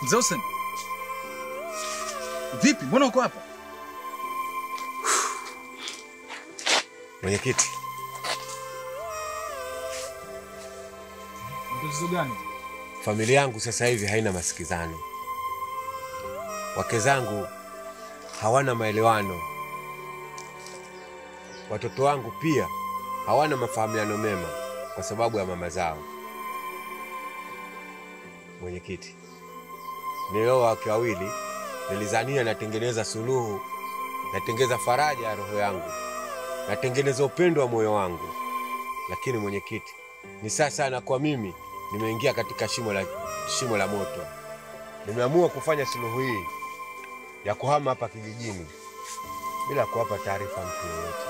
Zosen. Vipi? Mbona uko hapa? Mwenyekiti. Tatizo gani? Familia yangu sasa hivi haina masikizano. Wake zangu hawana maelewano. Watoto wangu pia hawana mafahamiano mema kwa sababu ya mama zao. Mwenyekiti. Nilioa wake wawili, nilizania natengeneza suluhu, natengeneza faraja ya roho yangu, natengeneza upendo wa moyo wangu. Lakini mwenyekiti, ni sasa na kwa mimi nimeingia katika shimo la moto. Nimeamua kufanya suluhu hii ya kuhama hapa kijijini bila kuwapa taarifa mtu yeyote.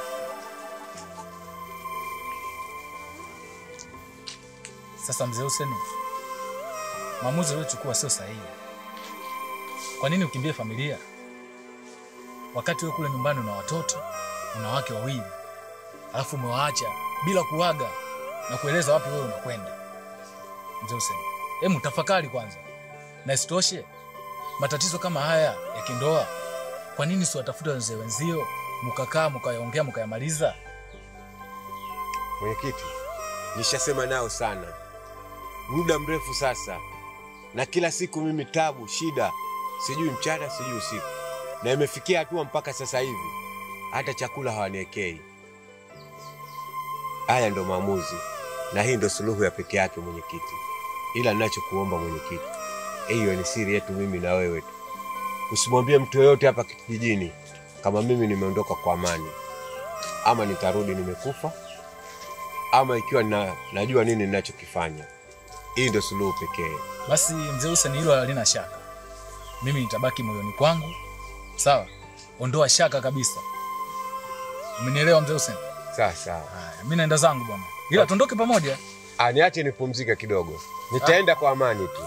Sasa mzee Hussein, maamuzi uliochukua sio sahihi. Kwa nini ukimbie familia wakati wewe kule nyumbani una watoto, una wake wawili, alafu umewaacha bila kuaga na kueleza wapi wewe unakwenda? Mzee Hussein, hebu tafakari kwanza. Na isitoshe, matatizo kama haya ya kindoa, kwa nini siwatafuta wazee wenzio, mkakaa mkayaongea mkayamaliza? Mwenyekiti, nishasema nao sana muda mrefu sasa, na kila siku mimi tabu, shida, sijui mchana sijui usiku, na imefikia hatua mpaka sasa hivi hata chakula hawaniekei. Haya ndo maamuzi na hii ndo suluhu ya peke yake mwenyekiti, ila ninachokuomba mwenyekiti, hiyo ni siri yetu mimi na wewe tu. Usimwambie mtu yoyote hapa kijijini kama mimi nimeondoka kwa amani, ama nitarudi nimekufa, ama ikiwa najua nini ninachokifanya. Hii ndio suluhu pekee. Basi mzee Hussein, hilo halina shaka. Mimi nitabaki moyoni kwangu. Sawa? Ondoa shaka kabisa. Umenielewa mzee Hussein? Sawa sawa. Mimi naenda zangu bwana. Ila tuondoke pamoja. Niache nipumzike kidogo. Nitaenda kwa amani tu.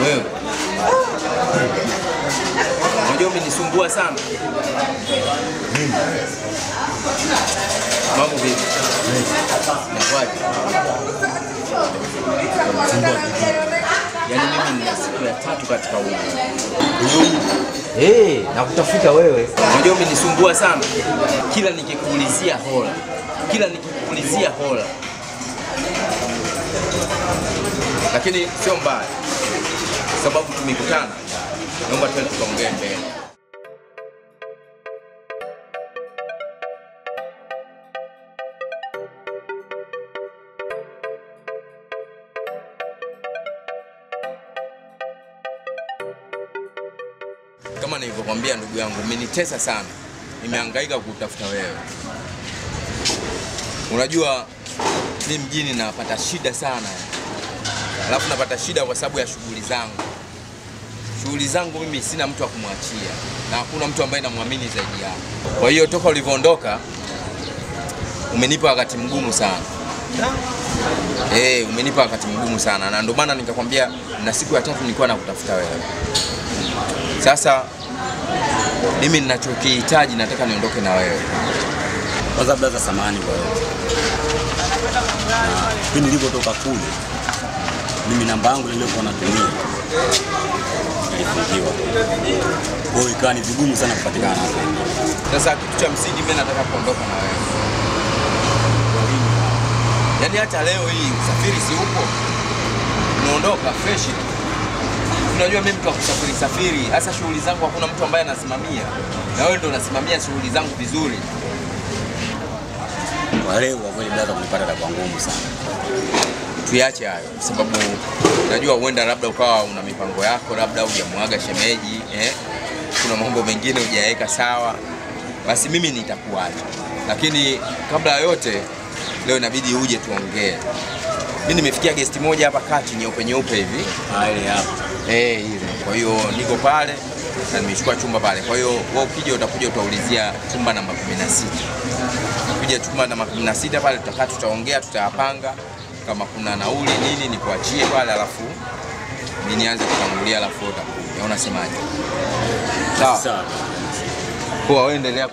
Wewe. Unajua umenisumbua sana. Mimi. Mambo vipi? Nakwaje? Yaani mimi nina siku ya 3 katika wiki. Nakutafuta wewe. Unajua umenisumbua sana. Kila nikikuulizia hola. Kila nikikuulizia hola. Lakini sio mbaya. Sababu tumekutana. Naomba twende tukaongee mbele. Kama nilivyokuambia ndugu yangu, umenitesa sana. Nimehangaika kutafuta wewe. Unajua mimi mjini napata shida sana. Alafu napata shida kwa sababu ya shughuli zangu. Shughuli zangu mimi sina mtu wa kumwachia na hakuna mtu ambaye namwamini zaidi yako. Kwa hiyo toka ulivyoondoka umenipa wakati mgumu sana. Umenipa wakati mgumu sana na ndio maana nikakwambia na siku ya 3 nilikuwa nakutafuta wewe. Sasa mimi ninachokihitaji nataka niondoke na wewe. Kwanza blaza, samahani kwa yote. Mimi nilipotoka kule, mimi namba yangu niliyokuwa natumia ilifungiwa. Kwa hiyo ikawa ni vigumu sana kupatikana hapa. Sasa kitu cha msingi mimi nataka kuondoka na wewe. Yaani hata leo hii usafiri si upo. Unaondoka fresh. Unajua mimi mtu wa kusafiri, hasa shughuli zangu hakuna mtu ambaye anasimamia. Na wewe ndio unasimamia shughuli zangu vizuri. Kwa leo kwa kweli blaza kunipata kwa ngumu sana. Tuache hayo kwa sababu najua huenda labda ukawa una mipango yako, labda hujamwaga shemeji, kuna mambo mengine hujaweka sawa. Basi mimi nitakuacha. Lakini kabla ya yote leo inabidi uje tuongee. Mimi nimefikia guest moja hapa kati nyeupe hivi. Ile hapa. Ile. Kwa hiyo niko pale na nimechukua chumba pale. Kwa hiyo wewe ukija utakuja utaulizia chumba namba 16. Ukija chumba namba 16 pale tutakaa tutaongea, tutayapanga kama kuna nauli nini nikuachie pale, alafu mimi nianze kutangulia, alafu utakuja. Unasemaje? Sawa. Kwa wewe endelea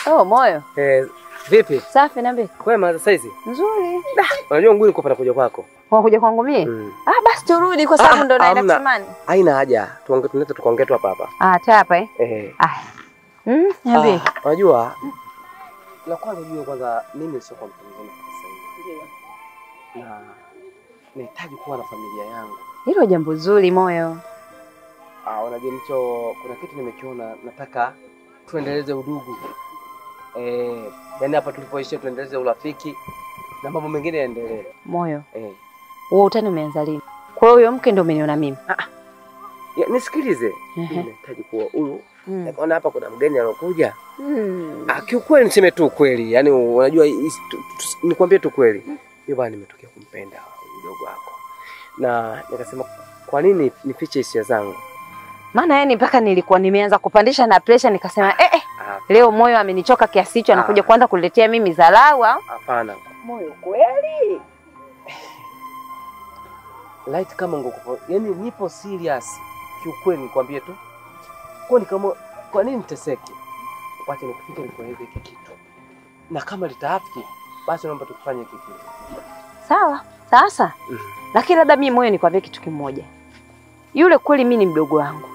Oh, Moyo. Vipi? Safi niambie. Kwema za saizi? Nzuri. Unajua nguni niko panakuja kwako. Unakuja kwangu mimi? Basi turudi kwa sababu ndo naenda kusimani. Haina haja. Tunaweza tukaongea tu hapa. Hapa niambie. Unajua la kwanza ujue kwanza mimi sio kwa mtu mzima sasa hivi. Ndio. Na nahitaji kuwa na familia yangu. Hilo jambo zuri Moyo. Unajua kuna kitu nimekiona nataka tuendeleze udugu. Yaani hapa tulipoishi tuendeleze urafiki na mambo mengine yaendelee. Moyo. Wewe utani umeanza lini? Kwa hiyo huyo mke ndio umeniona mimi. Nisikilize. Nahitaji kuwa huyu. Naona hapa kuna mgeni alokuja. Kiukweli niseme tu ukweli. Yaani unajua nikwambie tu kweli. Mimi bwana nimetokea kumpenda mdogo wako. Na nikasema kwa nini nifiche hisia zangu? Maana yani mpaka nilikuwa nimeanza kupandisha na pressure nikasema leo Moyo amenichoka kiasi hicho anakuja kwanza kuletea mimi dharau. Hapana. Moyo kweli. Light kama ngoko. Yaani nipo serious. Kiukweli nikwambie tu. Kwa nini niteseke? Wacha nikufike nikueleze hiki kitu. Na kama litaafiki basi naomba tukifanye hiki kitu. Sawa. Sasa. Lakini labda mimi Moyo nikwambie kitu kimoja. Yule kweli mimi ni mdogo wangu.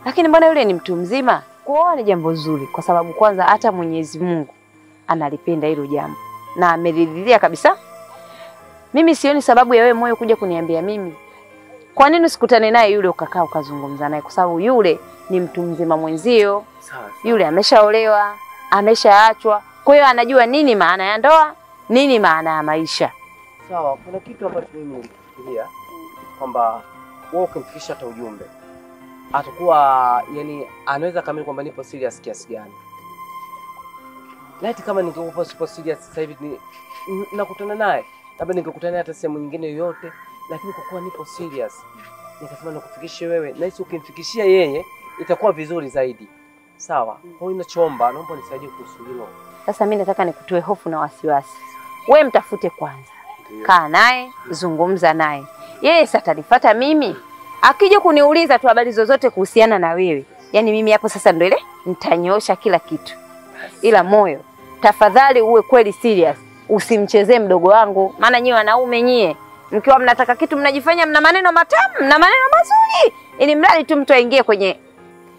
Lakini mbona yule ni mtu mzima? Kuoa ni jambo zuri kwa sababu kwanza hata Mwenyezi Mungu analipenda hilo jambo na ameridhia kabisa. Mimi sioni sababu ya wewe Moyo kuja kuniambia mimi. Kwa nini usikutane naye yule ukakaa ukazungumza naye kwa sababu yule ni mtu mzima mwenzio. Yule ameshaolewa, ameshaachwa. Kwa hiyo anajua nini maana ya ndoa, nini maana ya maisha. Sawa, kuna kitu ambacho mimi nilifikiria kwamba wewe ukimfikisha hata ujumbe atakuwa yani anaweza kamili kwamba nipo serious kiasi gani. Laiti kama ningekuwa sipo serious sasa hivi nakutana naye, labda ningekutana hata sehemu nyingine yoyote, lakini kwa kuwa nipo serious nikasema nakufikishia wewe, na hisi ukimfikishia yeye itakuwa vizuri zaidi. Sawa? Kwa hiyo ninachoomba, naomba unisaidie kuhusu hilo. Sasa mimi nataka nikutoe hofu na wasiwasi. Wewe mtafute kwanza. Kaa naye, zungumza naye. Yeye sasa atanifuata mimi. Akija kuniuliza tu habari zozote kuhusiana na wewe, yani mimi hapo sasa ndio ile nitanyoosha kila kitu. Ila Moyo, tafadhali uwe kweli serious. Usimchezee mdogo wangu, maana nyinyi wanaume nyie, mkiwa mnataka kitu mnajifanya mna maneno matamu, mna maneno mazuri. Ili mradi tu mtu aingie kwenye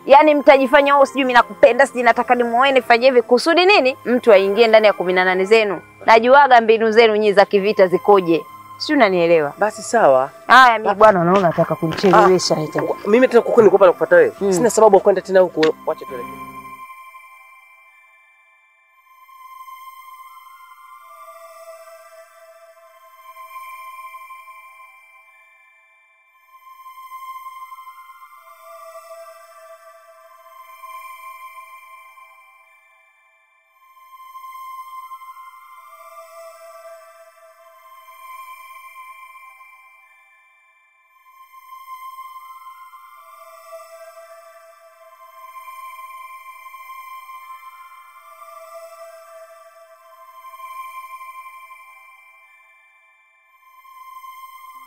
yani mtajifanya wao sijui mimi nakupenda, sijui nataka nimuoe nifanye hivi kusudi nini? Mtu aingie ndani ya 18 zenu. Najuaga mbinu zenu nyinyi za kivita zikoje. Si unanielewa? Basi sawa. Haya mimi bwana naona nataka kunichelewesha eti. Mimi tena kuko niko hapa nakufuata wewe. Sina sababu ya kwenda tena huko. Wacha tuelekee.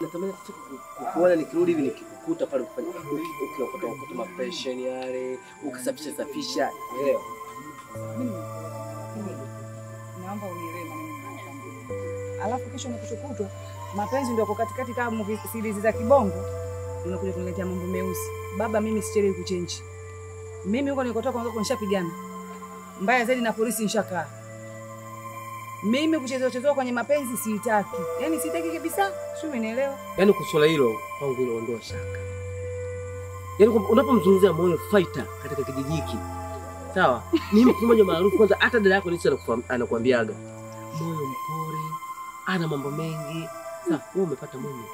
Natamani kukuona nikirudi hivi nikikukuta pale kufanya ukiokota mapassion yale, ukisafisha. Elewa. Naomba unielewe maneno ninayokuambia. Alafu kesho nikishokutwa mapenzi ndio yako katikati kama movie series za kibongo. Unakuja kuniletea mambo meusi. Baba mimi sichelewi kuchange. Mimi huko nilikotoka kwanza nishapigana. Mbaya zaidi na polisi nishakaa. Mimi kuchezea kwenye mapenzi sitaki. Yaani sitaki kabisa. Sio unielewa? Yaani kuswala hilo kwangu hilo ondoa shaka. Yaani unapomzungumzia Moyo fighter katika kijiji hiki. Sawa? Ni mtu mmoja maarufu kwanza hata dada yako nisha anakuambiaga. Moyo mpore, ana mambo mengi. Sasa wewe umepata mume.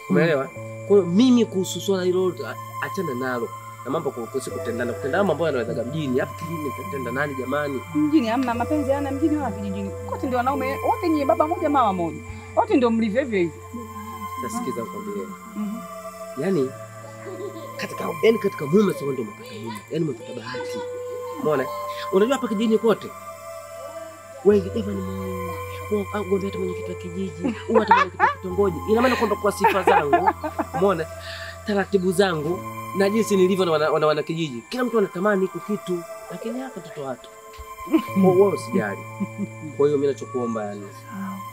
Umeelewa? Kwa hiyo mimi kuhusu swala hilo achana nalo. Na mambo kuhusu kutendana mambo yanaweza mjini. Hapo kijijini tutatenda nani jamani? Mjini hamna mapenzi yana mjini wala kijijini. Kote ndio wanaume wote nyie baba moja mama moja. Wote ndio mlivyo hivyo hivyo. Nasikiza nikwambie. Yaani katika mume sio ndio umepata mume. Yaani umepata bahati. Umeona? Unajua hapa kijijini kote wengi hivyo ni Moyo. Kwa gombea hata mwenyekiti wa kijiji, au hata mwenyekiti wa kitongoji. Ina maana kwamba kwa sifa zangu, umeona? Taratibu zangu na jinsi nilivyo na wana kijiji. Kila mtu anatamani iko kitu. Lakini hapa mtoto watu. Wewe usijali. Kwa hiyo mimi nachokuomba yani.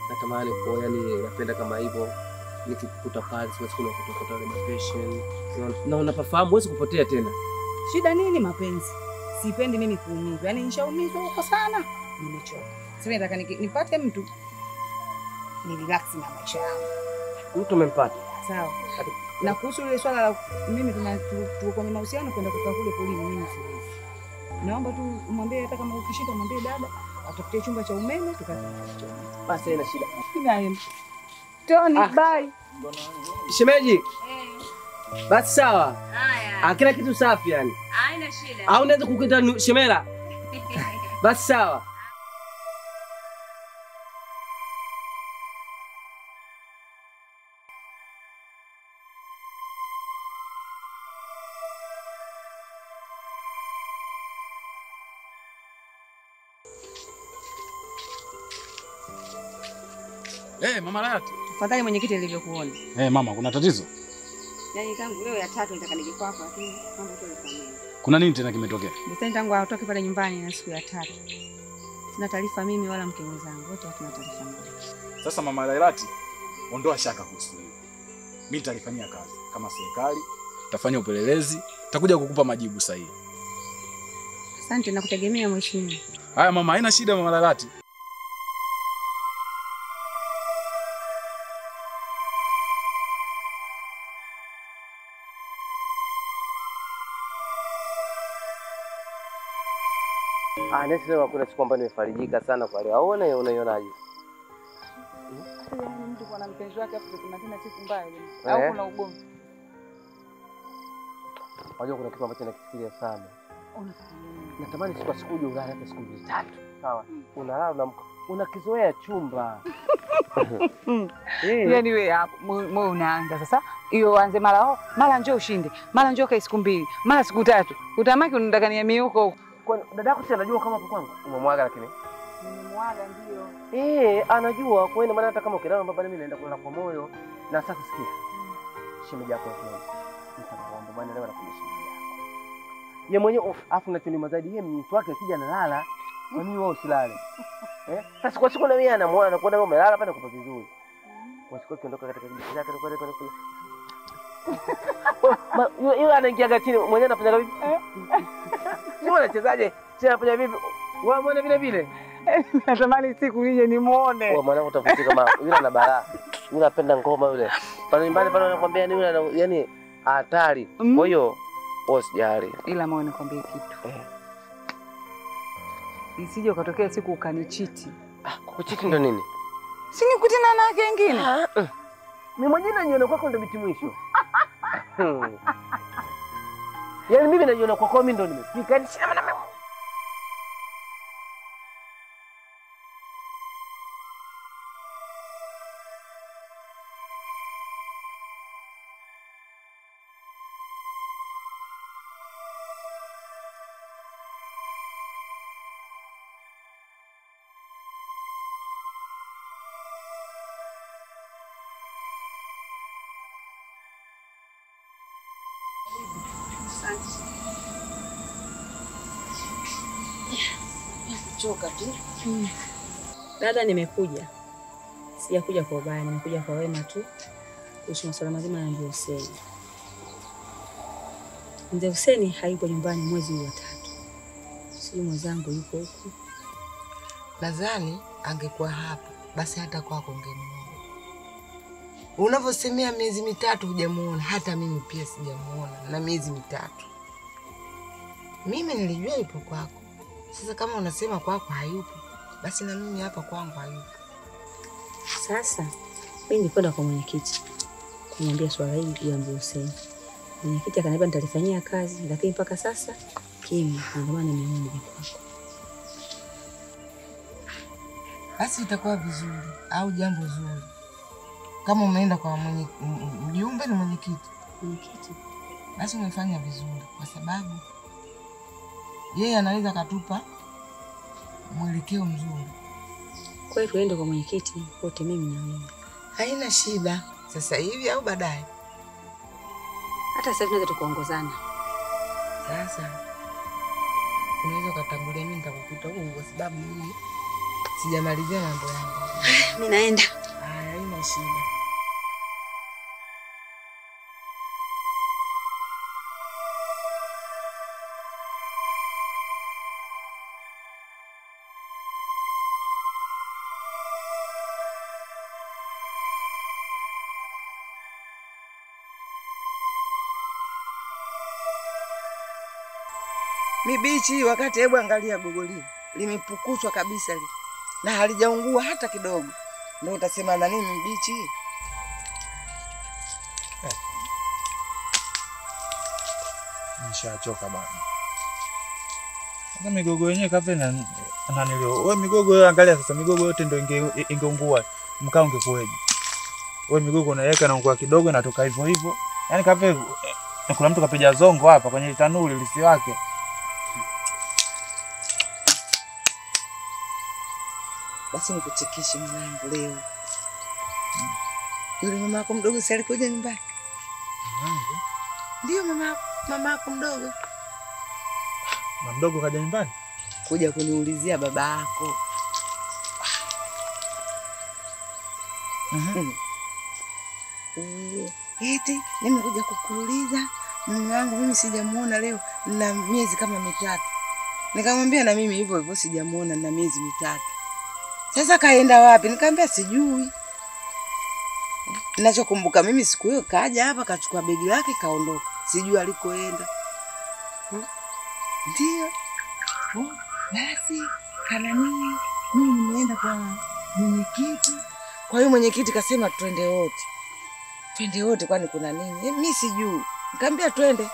Natamani kwa yani napenda kama hivyo. Nikikukuta pale siwezi kuna kutoka ile passion. Na unapafahamu huwezi kupotea tena. Shida nini mapenzi? Sipendi mimi kuumizwa. Yaani nishaumizwa huko sana. Nimechoka. Sasa nataka nipate mtu ni relax na maisha yangu. Mtu umempata. Sawa. Na kuhusu ile swala la mimi tuko kwenye mahusiano kwenda kukaa kule polini, mimi siwezi. Naomba tu umwambie hata kama ukishika mwambie dada atafutie chumba cha umeme tukakaa. Basi haina shida. Naenda. Tony, bye. Shemeji. Basi sawa. Haya. Kila kitu safi yani. Haina shida. Au unaweza kukuita Shemera? Basi sawa. Mama Layati. Tafadhali mwenyekiti alivyokuona. Mama, kuna tatizo? Yaani tangu leo ya 3 nataka nije kwako lakini mambo tu yamefanyika. Kuna nini tena kimetokea? Nisema tangu atoke pale nyumbani na siku ya 3. Sina taarifa mimi wala mke wangu. Wote hatuna taarifa moja. Sasa Mama Layati, ondoa shaka kuhusu hilo. Mimi nitalifanyia kazi kama serikali, tafanya upelelezi, takuja kukupa majibu sahihi. Asante na kutegemea mheshimiwa. Haya mama, haina shida Mama Layati. Nesi leo kuna siku ambayo nimefarijika sana kwa leo. Aone unaionaje? Yaani mtu kwa na mpenzi wake afu tunatenda siku mbaya ile. Au kuna ugomvi? Unajua kuna kitu ambacho nakifikiria sana. Natamani siku uje ulale hata siku 3. Sawa? Unalala unakizoea chumba. Yaani wewe hapo wewe unaanza sasa. Hiyo anze mara njoo ushinde. Mara njoo kai siku 2, mara siku 3. Utamaki unataka niamie huko. Kwa dadako si anajua kama hapo kwangu umemwaga lakini nimemwaga ndio. Anajua kwa hiyo maana hata kama ukilala baba mimi naenda kulala kwa moyo. Na sasa sikia. Shemeji yako hapo. Nitakuomba bwana leo nakuja shemeji yako. Yeye mwenyewe afu nachoni zaidi yeye mtu wake akija analala. Kwa nini wewe usilale? Sasa kwa siku na mimi anamuona na kuona wewe umelala pale kupa vizuri. Kwa siku ukiondoka katika kijiji chake pale yule anaingia chini mwenyewe anafanya vipi? Sio anachezaje? Sio anafanya vipi? Wewe muone vile vile. Natamani siku nije nimuone. Wewe mwanangu utafutika kama yule ana balaa. Yule anapenda ngoma yule. Pale nyumbani pale anakuambia ni yule yani hatari. Kwa hiyo usijali. Ila moyo nikwambie kitu. Isije ukatokea siku ukanichiti. Kukuchiti ndo nini? Si nikutana na wengine. Mimi mwenyewe naniona kwako ndo biti mwisho. Yaani mimi najiona kwako mimi ndo nimefika. Yaani sina maana. Choka tu. Dada, nimekuja. Sijakuja kwa ubaya, nimekuja kwa wema tu. Kuhusu masuala mazima ya Mzee Hussein. Mzee Hussein hayupo nyumbani mwezi wa 3. Sijui mwenzangu yuko huko. Nadhani angekuwa hapa, basi hata kwako ungemuona. Unavyosemea miezi 3 hujamuona, hata mimi pia sijamuona na miezi 3. Mimi nilijua yupo kwako. Sasa kama unasema kwako hayupo, basi na mimi hapa kwangu hayupo. Sasa mimi nilikwenda kwa mwenyekiti kumwambia swala hili ya Mzee Hussein. Mwenyekiti akaniambia nitalifanyia kazi, lakini mpaka sasa kimya, ndio maana nimeona kwako. Basi itakuwa vizuri au jambo zuri. Kama umeenda kwa mjumbe na mwenyekiti. Basi umefanya vizuri kwa sababu yeye anaweza katupa mwelekeo mzuri. Kwa hiyo tuende kwa mwenyekiti wote mimi na wewe. Haina shida. Sasa hivi au baadaye? Hata sasa tunaweza tukaongozana. Sasa unaweza ukatangulia, mimi nitakukuta huko kwa sababu mimi sijamalizia mambo yangu. Mimi naenda. Haya, haina shida. Mibichi wakati, hebu angalia gogoli limepukuchwa kabisa li, na halijaungua hata kidogo, ndio utasema nani mibichi? Nishachoka bana. Sasa migogo yenyewe kafe na nanilio. Wewe migogo wewe angalia sasa, migogo yote ndio ingeungua. Mkao ungekueje? Wewe migogo unaweka na ungua kidogo natoka hivyo hivyo. Yaani kafe kuna mtu kapiga zongo hapa kwenye tanuli lisi wake. Basi nikuchekeshe mwanangu leo. Yule mama yako mdogo si alikuja nyumbani? Mwanangu? Ndio mama yako mdogo. Mama mdogo kaja nyumbani? Kuja kuniulizia baba yako. Eti nimekuja kukuuliza mume wangu, mimi sijamuona leo na miezi kama mitatu. Nikamwambia na mimi hivyo hivyo sijamuona na miezi mitatu. Sasa kaenda wapi? Nikamwambia sijui. Ninachokumbuka mimi siku hiyo kaja hapa kachukua begi lake kaondoka. Sijui alikoenda. Ndio. Basi kana mimi nimeenda kwa mwenyekiti. Kwa hiyo mwenyekiti kasema twende wote. Twende wote kwani kuna nini? Mimi sijui. Nikamwambia twende.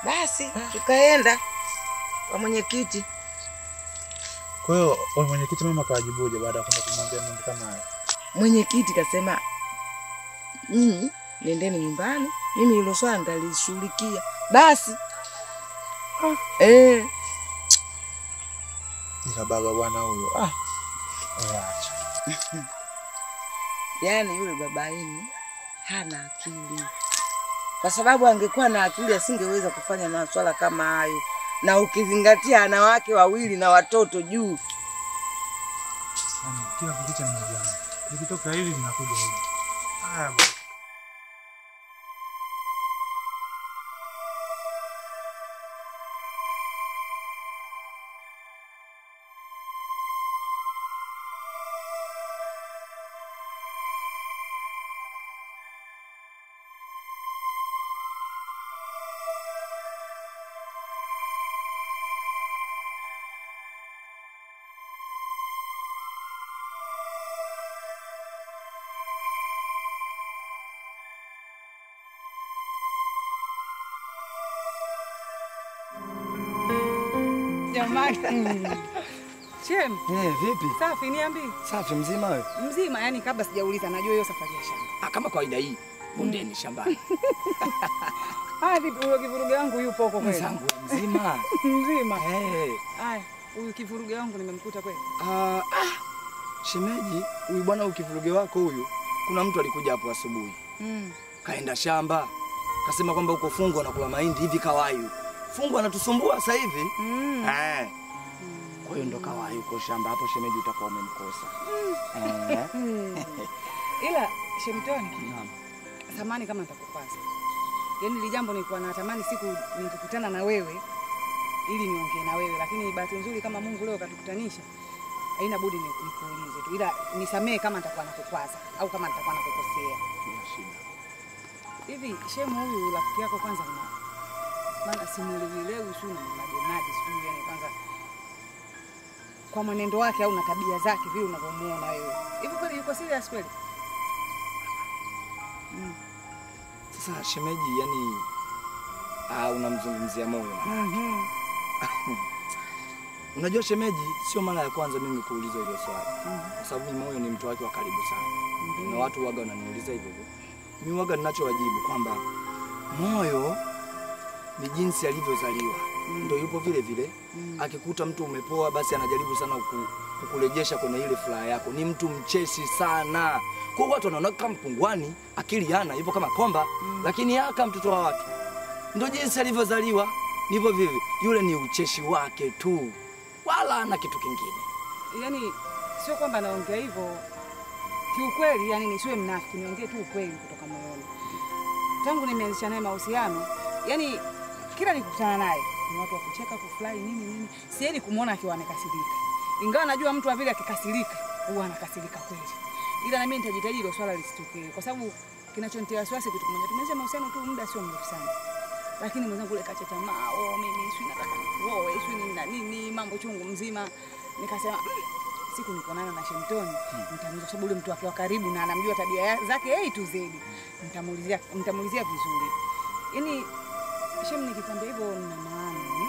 Basi tukaenda kwa mwenyekiti. Kwa hiyo mwenyekiti mama kawajibuje baada ya kwenda kumwambia mambo kama haya? Mwenyekiti kasema nendeni nyumbani, mimi hilo swala nitalishughulikia. Basi. Nika baba bwana huyo. Acha. Yaani yule baba yenu hana akili. Kwa sababu angekuwa na akili asingeweza kufanya masuala kama hayo. Na ukizingatia ana wake wawili na watoto juu. Kila kitu ni mmoja. Nikitoka hili ninakuja hivi. Haya bwana. Jamani. Chem. Vipi? Safi, niambie. Safi mzima wewe? Mzima, yani kabla sijauliza najua hiyo safari ya shamba. Kama kawaida hii. Bondeni shambani. Vipi huyo kivuruge wangu yupo huko kweli? Mzangu mzima. Mzima. Haya, huyu kivuruge wangu nimemkuta kweli? Shemeji, huyu bwana ukivuruge wako huyu, kuna mtu alikuja hapo asubuhi. Kaenda shamba. Kasema kwamba uko Fungo anakula mahindi hivi kawayu. Fungo anatusumbua sasa hivi. Kwa hiyo ndo kawayu uko shamba hapo, shemeji utakuwa umemkosa. Ila Shemtoni. Samani kama nitakupasa. Yaani ile jambo nilikuwa natamani siku nikikutana na wewe ili niongee na wewe, lakini bahati nzuri kama Mungu leo katukutanisha. Haina budi nikuulize tu. Ila nisamee kama nitakuwa nakukwaza au kama nitakuwa nakukosea. Hivi Shemu huyu rafiki yako kwanza maana simuelewi sio na majonaji sio, yani kwanza kwa mwenendo wake au na tabia zake vile unavyomuona wewe. Hivi kweli yuko serious kweli? Sasa shemeji, yani unamzungumzia moyo. Unajua shemeji, sio mara ya kwanza mimi kuuliza hilo swali. Kwa sababu moyo ni mtu wake wa karibu sana. Na watu waga wananiuliza hivyo hivyo. Mimi waga ninachowajibu kwamba moyo ni jinsi alivyozaliwa. Ndio yupo vile vile. Akikuta mtu umepoa basi anajaribu sana kukurejesha kwenye ile furaha yako. Ni mtu mcheshi sana. Kwa watu wanaona kama mpungwani, akili hana, yupo kama komba, lakini yaka mtoto wa watu. Ndio jinsi alivyozaliwa. Ndivyo vile. Yule ni ucheshi wake tu, wala hana kitu kingine. Yaani sio kwamba naongea hivyo kiukweli, yani nisiwe mnafiki, niongee tu ukweli kutoka moyoni. Tangu nimeanzisha naye mahusiano, yani kila nikikutana naye ni watu wa kucheka, kufurahi nini. Sieni kumuona akiwa amekasirika. Ingawa najua mtu vile akikasirika huwa anakasirika kweli. Ila na mimi nitajitahidi hilo swala lisitokee, kwa sababu kinachonitia wasiwasi kitu kimoja. Tumeanza mahusiano tu muda sio mrefu sana. Lakini mwenzangu yule kacha tamaa, mimi sio nataka nikuoe, sio nini na nini, mambo chungu mzima. Nikasema siku nikonana na Shemtoni, nitamuuliza sababu yule mtu wake wa karibu na anamjua tabia zake A to Z. Nitamuulizia vizuri. Yaani Shem nikikwambia hivyo nina maana ni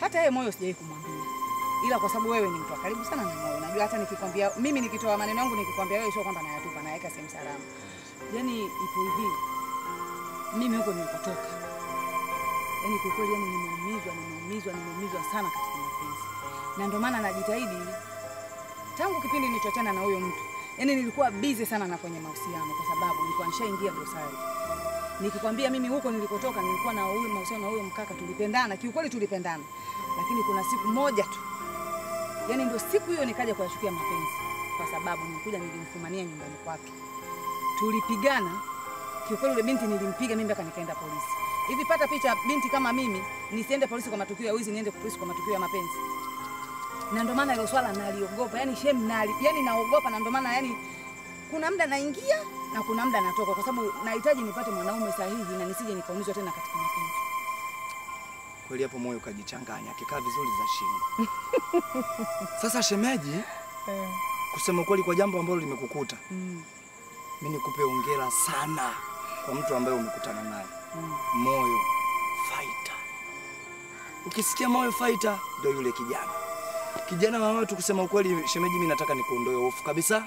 hata yeye moyo sijai kumwambia. Ila kwa sababu wewe ni mtu wa karibu sana na moyo. Unajua hata nikikwambia mimi nikitoa maneno yangu nikikwambia wewe sio kwamba nayatupa, naweka sehemu salama. Yaani ipo hivi. Mimi huko nilikotoka. Yaani kwa kweli nimeumizwa sana katika mapenzi. Na ndio maana najitahidi tangu kipindi nilichoachana na huyo mtu. Yaani nilikuwa busy sana na kwenye mahusiano kwa sababu nilikuwa nishaingia dosari. Nikikwambia mimi huko nilikotoka nilikuwa na huyo mahusiano na huyo mkaka, tulipendana, kiukweli tulipendana. Lakini kuna siku moja tu. Yaani ndio siku hiyo nikaja kuyachukia mapenzi kwa sababu nilikuja nilimfumania nyumbani kwake. Tulipigana. Kiukweli yule binti nilimpiga mimi mpaka nikaenda polisi. Hivi pata picha binti kama mimi nisiende polisi kwa matukio ya wizi, niende polisi kwa matukio ya mapenzi. Na ndio maana hilo swala naliogopa. Yaani Shem yaani naogopa, na ndio maana yaani kuna muda naingia na kuna muda natoka kwa sababu nahitaji nipate mwanaume sahihi na nisije nikaumizwa tena katika mapenzi. Kweli hapo moyo kajichanganya, akikaa vizuri za shingo. Sasa shemeji, kusema kweli kwa jambo ambalo limekukuta. Mimi nikupe hongera sana kwa mtu ambaye umekutana naye. Moyo fighter. Ukisikia moyo fighter ndio yule kijana. Kijana wa watu, kusema ukweli shemeji, mimi nataka nikuondoe hofu kabisa.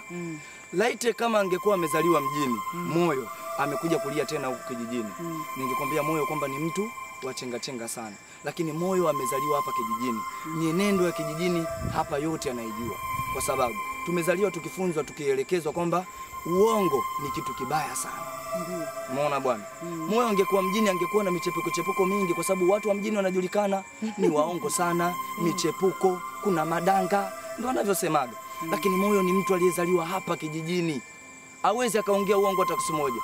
Laite kama angekuwa amezaliwa mjini, Moyo amekuja kulia tena huko kijijini. Ningekwambia Moyo kwamba ni mtu wa chenga sana. Lakini Moyo amezaliwa hapa kijijini. Mienendo ya kijijini hapa yote anaijua. Kwa sababu tumezaliwa tukifunzwa, tukielekezwa kwamba uongo ni kitu kibaya sana. Umeona bwana? Moyo angekuwa mjini angekuwa na michepuko mingi, kwa sababu watu wa mjini wanajulikana ni waongo sana, michepuko, kuna madanga, ndio wanavyosemaga. Lakini Moyo ni mtu aliyezaliwa hapa kijijini. Hawezi akaongea uongo hata siku moja.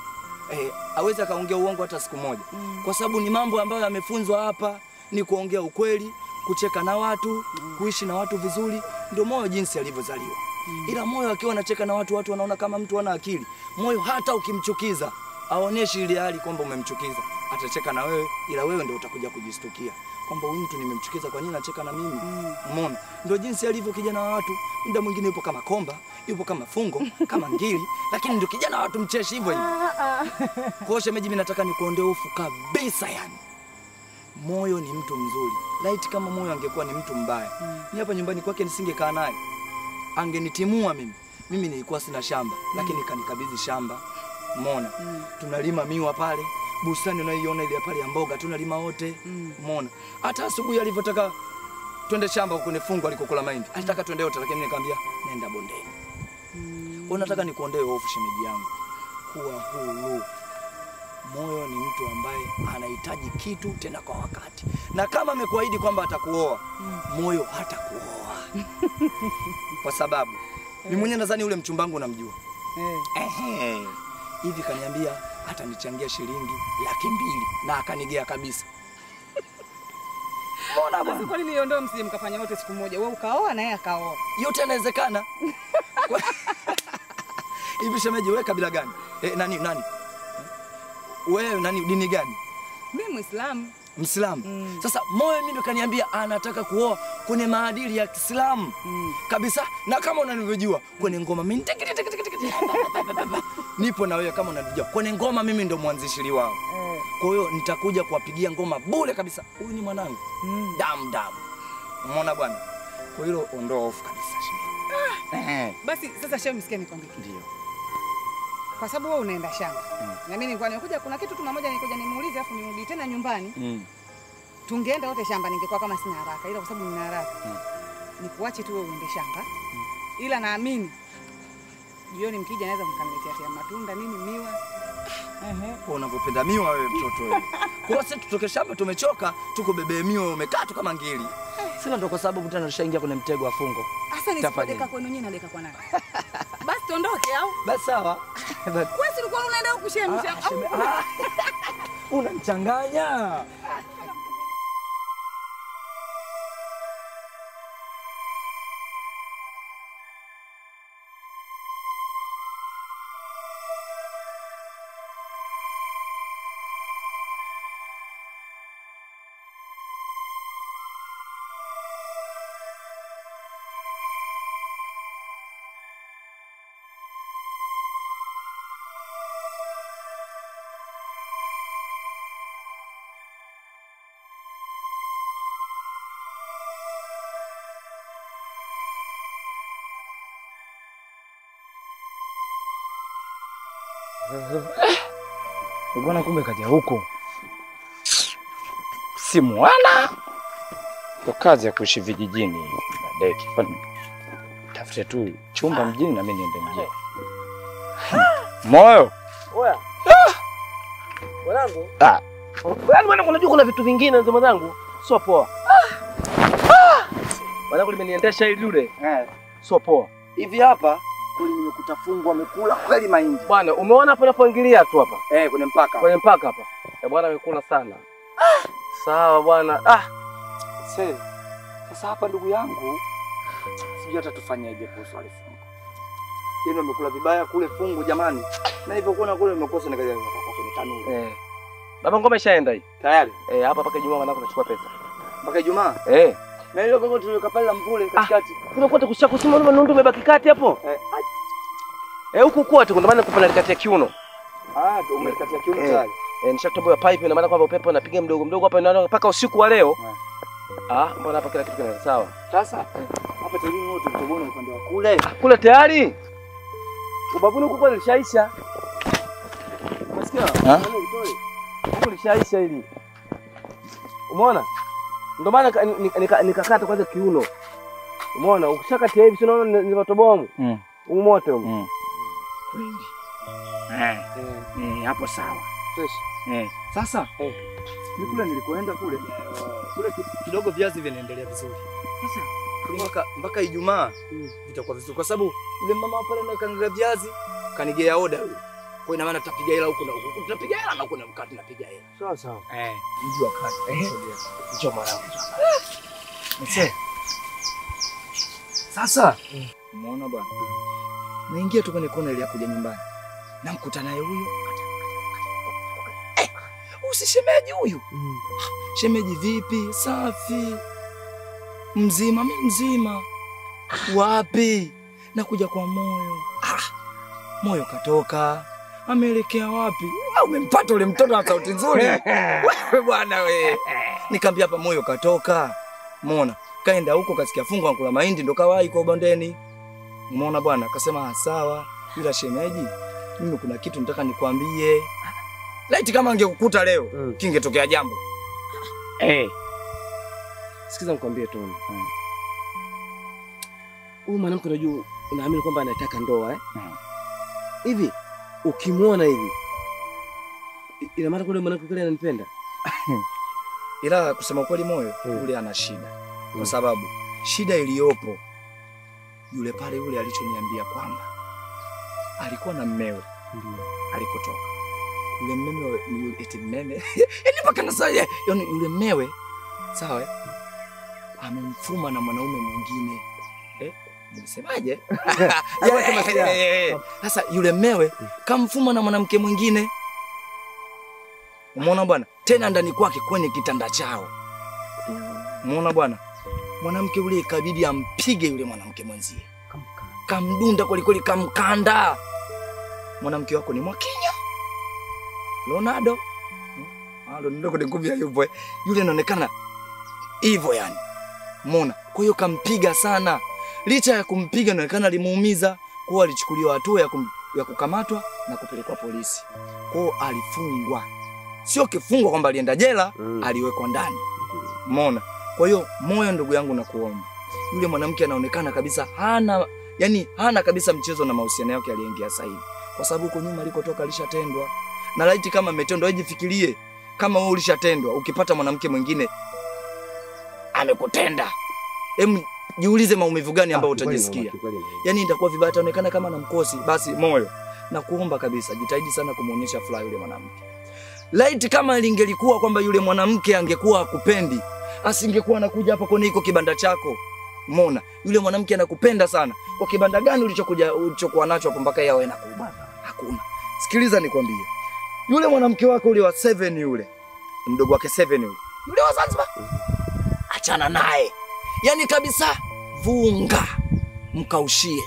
Hawezi akaongea uongo hata siku moja. Kwa sababu ni mambo ambayo yamefunzwa hapa, ni kuongea ukweli, kucheka na watu, kuishi na watu vizuri, ndio Moyo jinsi alivyozaliwa. Ila Moyo akiwa anacheka na watu wanaona kama mtu ana akili. Moyo hata ukimchukiza, aoneshi ile hali kwamba umemchukiza. Atacheka na wewe, ila wewe ndio utakuja kujistukia kwamba huyu mtu nimemchukiza, kwa nini anacheka na mimi? Umeona? Ndio jinsi alivyo kijana wa watu. Muda mwingine yupo kama Komba, yupo kama Fungo, kama Ngili, lakini ndio kijana wa watu mcheshi hivyo hivyo. Kwa hiyo shemeji, mimi nataka nikuondoe hofu kabisa yani. Moyo ni mtu mzuri. Laiti kama Moyo angekuwa ni mtu mbaya, ni hapa nyumbani kwake nisingekaa naye. Angenitimua mimi. Mimi nilikuwa sina shamba, lakini kanikabidhi shamba. Umeona? Tunalima miwa pale. Bustani unaiona ile pale ya mboga tunalima wote. Umeona? Hata asubuhi alivyotaka twende shamba huko Fungo alikokula mahindi. Alitaka twende wote, lakini nikamwambia nenda bondeni. Kwa nataka nikuondoe hofu shemeji yangu. Kuwa huru. Moyo ni mtu ambaye anahitaji kitu tena kwa wakati. Na kama amekuahidi kwamba atakuoa, Moyo hatakuoa. Kwa sababu mimi mwenyewe nadhani ule mchumbangu unamjua. Hivi kaniambia atanichangia shilingi 200,000 na akanigea kabisa. Mbona bwana? Kwa nini niondoe msije mkafanya wote siku moja? Wewe ukaoa na yeye akaoa. Yote yanawezekana. Hivi shemeji, wewe kabila gani? Nani? Wewe nani, dini gani? Mimi Muislamu. Muislamu. Sasa Moyo mimi ndo kaniambia anataka kuoa kwenye maadili ya Kiislamu. Kabisa. Na kama unanivyojua kwenye ngoma mimi nipo na wewe, kama unanijua kwenye ngoma mimi ndo mwanzishiri wao. Kwa hiyo nitakuja kuwapigia ngoma bure kabisa. Huyu ni mwanangu. Damu. Umeona bwana? Kwa hiyo ondoa hofu kabisa shemeji. Basi sasa shemeji, msikie nikwambie. Ndio. Kwa sababu wewe unaenda shamba. Na mimi nilikuwa nimekuja, kuna kitu tu mmoja nilikuja nimuulize afu nirudi tena nyumbani. Tungeenda wote shamba, ningekuwa kama sina haraka, ila kwa sababu nina haraka. Nikuache tu wewe uende shamba. Ila naamini Jioni mkija naweza mkaniletea matunda nini miwa. Kwa unavyopenda miwa wewe mtoto wewe. Kwa sisi tutoke shamba tumechoka, tukubebee miwa umekaa tu kama ngili. Sina ndo kwa sababu tena nishaingia kwenye mtego wa fungo. Sasa nisipodeka kwenu nyinyi nadeka kwa nani? Basi tuondoke au? Basi sawa. Wewe si ulikuwa unaenda huku shemsha. Unanichanganya. Bwana kumbe kaja huko. Si mwana. Kwa kazi ya kuishi vijijini na deki. Tafute tu chumba mjini na mimi niende mjini. Moyo. Oya. Mwanangu. Bwana unajua kuna vitu vingine ndio mwanangu. Sio poa. Mwanangu limeniendesha hili yule. Sio poa. Hivi hapa kuli nimekuta fungwa amekula kweli mahindi. Bwana umeona hapo unapoingilia tu hapa? Kwenye mpaka. Kwenye mpaka hapa. Bwana amekula sana. Sawa bwana. Sasa hapa ndugu yangu sijui hata tufanyaje kuhusu wale fungu. Yeye amekula vibaya kule fungu jamani. Na hivyo kuona kule nimekosa nikaja kwenye tanuru. Baba ngoma ishaenda hii. Tayari? Hapa mpaka Ijumaa mwanangu nachukua pesa. Mpaka Ijumaa? Na ile gogo tuliweka pale la mvule katikati. Unakuta kushakusema ndio nundu umebaki kati hapo? Huku kwote ndio maana kupana kati ya kiuno. Ndio umekati ya kiuno tayari. Nishatoboa pipe ina maana kwamba upepo unapiga mdogo mdogo hapa inaona mpaka usiku wa leo. Mbona hapa kila kitu kinaenda sawa? Sasa hapa tayari wote tutobona upande wa kule. Kule tayari. Ubavuni huko kwa lishaisha. Unasikia? Huko lishaisha hili. Umeona? Ndio maana nikakata kwanza kiuno. Umeona? Ukishakatia hivi unaona ni matobomu. Umote huko. Kweli. Hapo sawa. Fresh. Sasa nikula nilikoenda kule kidogo viazi vinaendelea vizuri. Sasa mpaka Ijumaa vitakuwa vizuri kwa sababu yule mama pale anakanga viazi kanigea oda yule. Kwa ina maana tutapiga hela huko na huko. Tutapiga hela na huko na mkate tunapiga hela. Sawa sawa. Unajua kazi. Njoo mwanangu. Sasa umeona bwana. Naingia tu kwenye kona ile ya kuja nyumbani. Namkuta naye huyo. Usishemeji huyu. Shemeji vipi? Safi. Mzima mimi mzima. Wapi? Nakuja kwa Moyo. Moyo katoka. Ameelekea wapi? Umempata ule mtoto na sauti nzuri. Wewe bwana wewe. Nikamwambia hapa Moyo katoka. Umeona? Kaenda huko kasikia fungu anakula mahindi ndo kawahi kwa bondeni. Umeona bwana? Akasema sawa. Ila shemeji, mimi kuna kitu nataka nikwambie. Laiti kama angekukuta leo, kingetokea jambo. Sikiza nikwambie tu. Huyu mwanamke unajua unaamini kwamba anataka ndoa hivi ukimwona hivi ina maana kule mwanamke kule ananipenda. Ila kusema kweli Moyo yule ana shida. Kwa sababu shida iliyopo yule pale yule alichoniambia kwamba alikuwa na mmewe alikotoka. Yule mmewe yule eti mmeme. Yaani mpaka nasema yaani yule mmewe sawa amemfuma na mwanaume mwingine. Nimesemaje? Sasa yule mmewe kamfuma na mwanamke mwingine. Umeona bwana? Tena ndani kwake kwenye kitanda chao. Umeona bwana? Mwanamke yule ikabidi ampige yule mwanamke mwenzie. Kamdunda kweli kamkanda. Mwanamke wako ni Mwakinya. Leonardo. Ndio nikuvia yupo. Yule anaonekana hivyo yani. Umeona? Kwa hiyo kampiga sana. Licha ya kumpiga inaonekana alimuumiza, kwa alichukuliwa hatua ya kukamatwa na kupelekwa polisi. Kwa alifungwa. Sio kifungwa kwamba alienda jela, aliwekwa ndani. Umeona? Kwa hiyo Moyo ndugu yangu nakuomba. Yule mwanamke anaonekana kabisa hana Yaani hana kabisa mchezo na mahusiano yake aliyoingia sasa hivi. Kwa sababu huko nyuma alikotoka alishatendwa. Na laiti kama ametendwa, jifikirie kama wewe ulishatendwa, ukipata mwanamke mwingine amekutenda. Jiulize maumivu gani ambayo utajisikia. Yaani itakuwa vibaya, itaonekana kama na mkosi. Basi moyo, na kuomba kabisa jitahidi sana kumuonyesha furaha yule mwanamke. Laiti kama lingelikuwa kwamba yule mwanamke angekuwa akupendi, asingekuwa anakuja hapa kwenye iko kibanda chako. Umeona? Yule mwanamke anakupenda sana. Kwa kibanda gani ulichokuwa nacho hapo mpaka yawe nakuba? Hakuna. Sikiliza nikwambie. Yule mwanamke wako ule wa 7 yule, mdogo wake 7 yule. Yule wa Zanzibar. Achana naye. Yaani kabisa vunga mkaushie.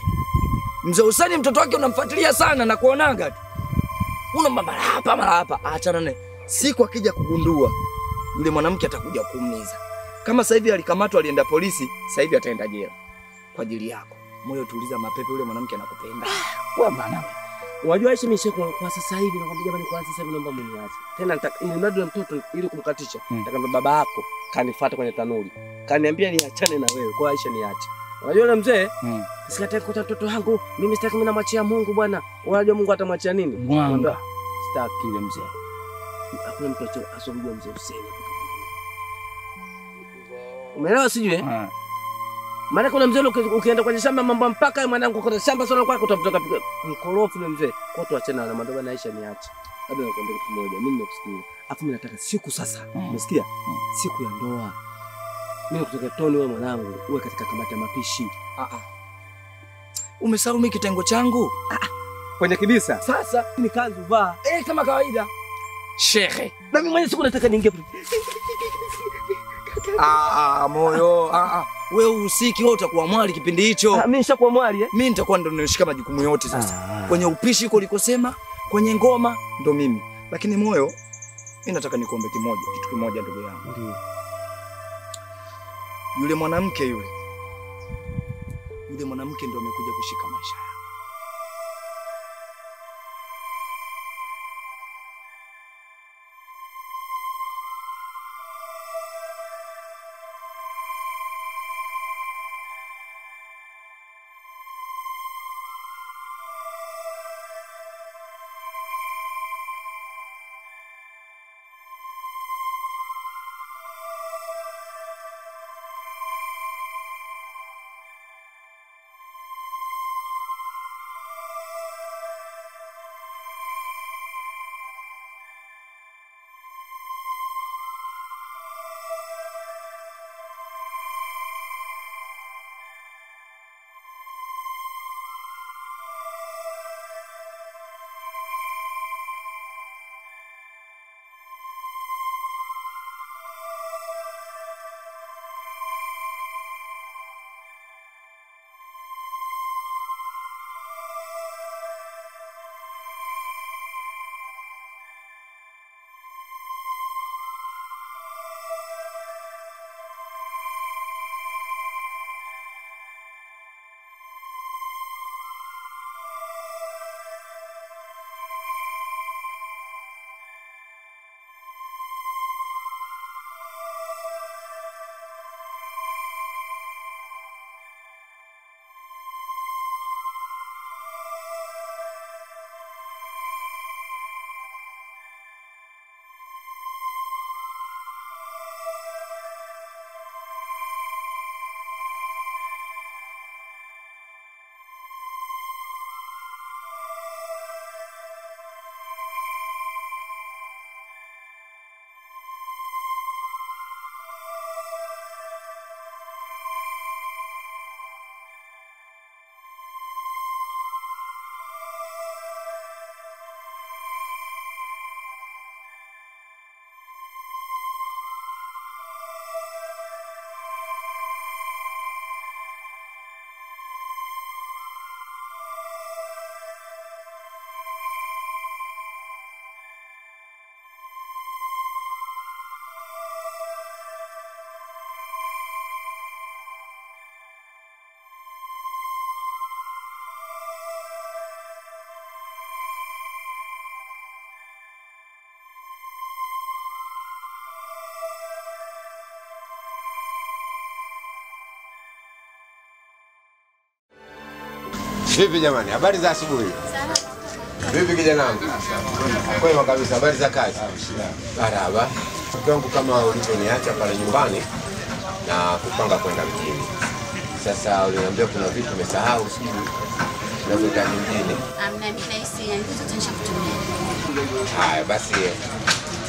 Mzee Husani mtoto wake unamfuatilia sana na kuonaga tu. Unamwambia mara hapa, achana naye. Siku akija kugundua yule mwanamke atakuja kuumiza. Kama sasa hivi alikamatwa alienda polisi, sasa hivi ataenda jela. Kwa ajili yako. Moyo tuliza mapepe, yule mwanamke anakupenda. Kwa bana. Unajua Aisha mimi kwa sasa hivi nakwambia jamani, kwa sasa hivi naomba mniache. Tena ili mradi wa mtoto ili kumkatisha. Nikamwambia baba yako kanifuata kwenye tanuri. Kaniambia niachane na wewe. Kwa Aisha niache. Unajua yule mzee? Sikataka kuta mtoto wangu. Mimi sitaki, mimi namwachia Mungu bwana. Unajua Mungu atamwachia nini? Mwanga. Sitaki yule mzee. Hakuna mtu asomjua mzee Hussein. Umeelewa sijui Maana kuna mzee ukienda kwenye shamba mambo mpaka mwanangu kwa shamba sio kwako utapotoka mkorofi yule mzee. Kwa tu achana na mambo na Aisha niache. Labda nakwambia kitu moja, mimi nimekusikia. Afu mimi nataka siku sasa. Umesikia? Siku ya ndoa. Mimi kutoka Toni wewe mwanangu, uwe katika kamati ya mapishi. Umesahau mimi kitengo changu? Kwenye kibisa. Sasa ni kazi uvaa. Kama kawaida. Shehe. Na mimi mwenyewe siku nataka niingie. Moyo. Wewe usiki wewe utakuwa mwali kipindi hicho. Mimi nishakuwa mwali Mimi nitakuwa ndo nishika majukumu yote sasa. Kwenye upishi uko ulikosema, kwenye ngoma ndo mimi. Lakini moyo, mimi nataka nikuombe kitu kimoja ndugu yangu. Ndio. Yule mwanamke yule. Yule mwanamke ndo amekuja kushika maisha yangu. Vipi jamani? Habari za asubuhi. Vipi kijana wangu? Kwema kabisa, habari za kazi? Baraba. Mke wangu kama ulivyoniacha pale nyumbani na kupanga kwenda mjini. Sasa uliniambia kuna vitu umesahau sijui unavyohitaji mjini. Amna mimi nahisi yangu tutanisha kutumia. Haya basi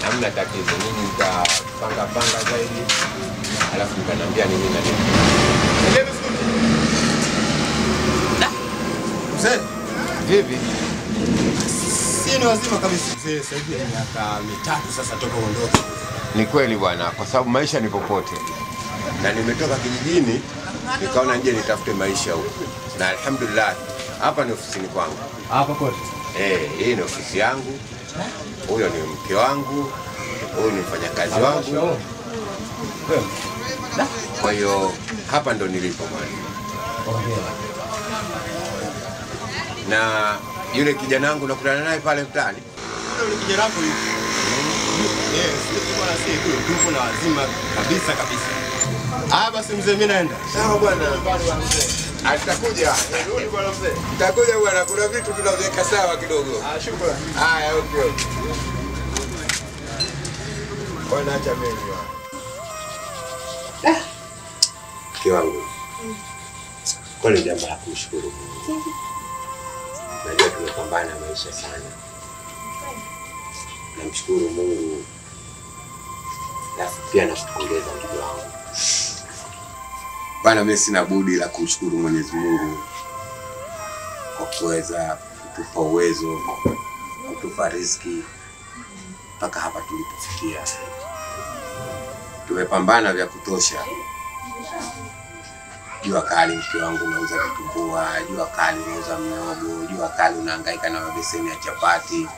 hamna tatizo. Mimi nitapanga zaidi. Alafu mtaniambia nini na nini. Mzee, vipi? Si ni wazima kabisa. Mzee, sasa hivi ni miaka 3 sasa toka uondoke. Ni kweli bwana, kwa sababu maisha ni popote. Na nimetoka kijijini, nikaona nje nitafute maisha huko. Na alhamdulillah, hapa ni ofisini kwangu. Hapa kote? Hii ni ofisi yangu. Huyo ni mke wangu. Huyu ni mfanyakazi wangu. Kwa hiyo hapa ndo nilipo bwana. Na yule kijana wangu nakutana naye pale mtaani. Yule kijana wako yuko. Sisi bwana sisi tupo na wazima kabisa. Basi mzee mimi naenda. Sawa bwana. Atakuja. Rudi bwana mzee. Nitakuja bwana, kuna vitu tunaviweka sawa kidogo. Shukrani. Haya, okay. Bwana acha mimi. Kiwangu. Kwani jambo la kumshukuru Mungu. Najua tumepambana maisha sana. Namshukuru Mungu. Alafu pia nakupongeza ndugu wangu. Bwana, mimi sina budi la kumshukuru Mwenyezi Mungu kwa kuweza kutupa uwezo, kutupa riziki mpaka hapa tulipofikia. Tumepambana vya kutosha. Jua kali mke wangu unauza vitumbua, jua kali unauza miogo, jua kali unahangaika na mabeseni ya chapati.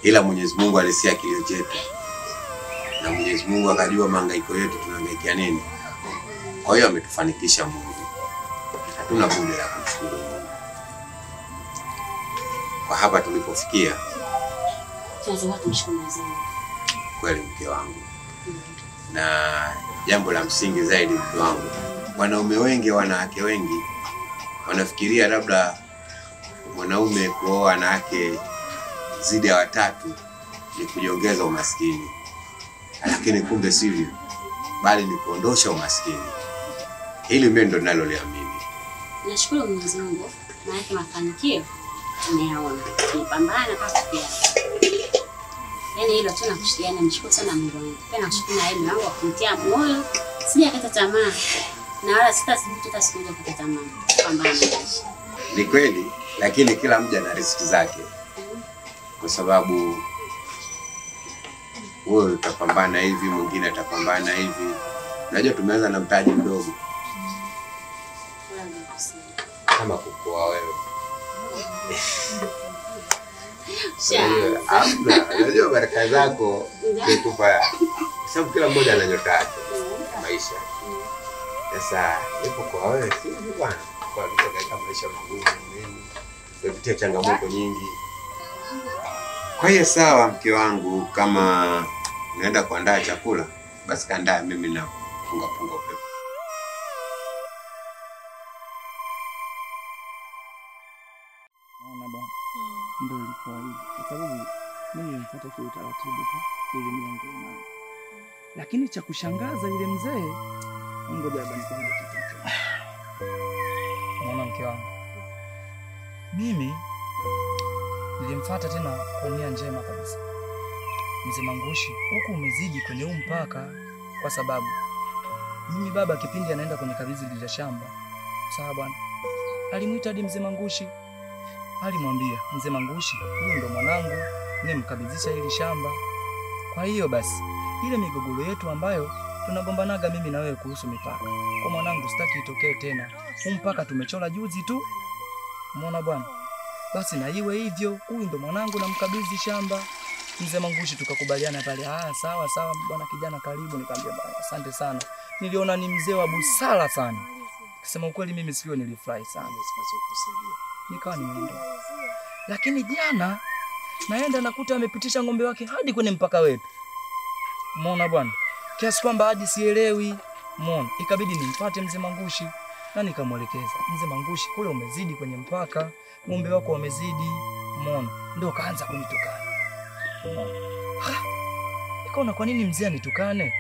Ila Mwenyezi Mungu alisikia kilio chetu. Na Mwenyezi Mungu akajua mahangaiko yetu tunahangaikia nini. Kwa hiyo ametufanikisha Mungu. Hatuna budi la kumshukuru Mungu. Kwa hapa tulipofikia. Tunaweza kumshukuru Mungu. Kweli mke wangu. Na jambo la msingi zaidi mke wangu. Wanaume wengi, wanawake wengi wanafikiria labda mwanaume kuoa wanawake zidi ya 3 ni kujiongeza umaskini. Lakini kumbe sivyo. Bali ni kuondosha umaskini. Hili mimi ndo ninaloliamini. Nashukuru Mwenyezi Mungu, maana mafanikio tumeyaona. Tumepambana mpaka kufikia. Yaani hilo tu nakushukuru, nashukuru sana Mungu wangu. Pia nashukuru na elimu yangu kunitia moyo. Sijakata tamaa. Na wala sitasikuta kukata tamaa. Pambana. Ni kweli, lakini kila mmoja ana riziki zake. Kwa sababu wewe utapambana hivi, mwingine atapambana hivi. Unajua tumeanza na mtaji mdogo. Kama kukuoa wewe. Unajua baraka zako nikupa. Sababu kila mmoja ana nyota yake maisha. Sasa ipo kwa wewe si bwana. Kwa nini katika maisha magumu nini? Tumepitia changamoto nyingi. Kwa hiyo sawa mke wangu, kama unaenda kuandaa chakula, basi kaandaa, mimi na funga upepo. Naona bwana. Ndio ilikuwa hivi. Kwa sababu mimi nilimfuata kwa utaratibu tu ili niongee naye. Lakini cha kushangaza yule mzee, ngoja baba nipange kitu hicho. Mwana mke wangu. Mimi nilimfuata tena kwa nia njema kabisa. Mzee Mangushi, huku umezidi kwenye huu mpaka kwa sababu mimi baba kipindi anaenda kwenye kazi lile shamba. Sawa bwana. Alimuita hadi Mzee Mangushi. Alimwambia, Mzee Mangushi, huyu ndo mwanangu, nimemkabidhisha hili shamba. Kwa hiyo basi, ile migogoro yetu ambayo tunagombanaga mimi na wewe kuhusu mipaka, kwa mwanangu sitaki itokee tena. Huu mpaka tumechora juzi tu. Umeona bwana? Basi na iwe hivyo, huyu ndo mwanangu namkabidhi shamba. Mzee Mangushi tukakubaliana pale. Sawa bwana kijana, karibu. Nikamwambia bwana asante sana. Niliona ni mzee wa busara sana. Kusema ukweli mimi sio nilifurahi sana. Nikawa nimeondoka. Lakini jana naenda nakuta amepitisha ng'ombe wake hadi kwenye mpaka wetu. Umeona bwana? Kiasi kwamba hadi sielewi. Umeona? Ikabidi nimfuate Mzee Mangushi. na nikamwelekeza, mzee Mangushi, kule umezidi kwenye mpaka, ng'ombe wako wamezidi, umeona? Ndio kaanza kunitukana. Nikaona kwa nini mzee anitukane?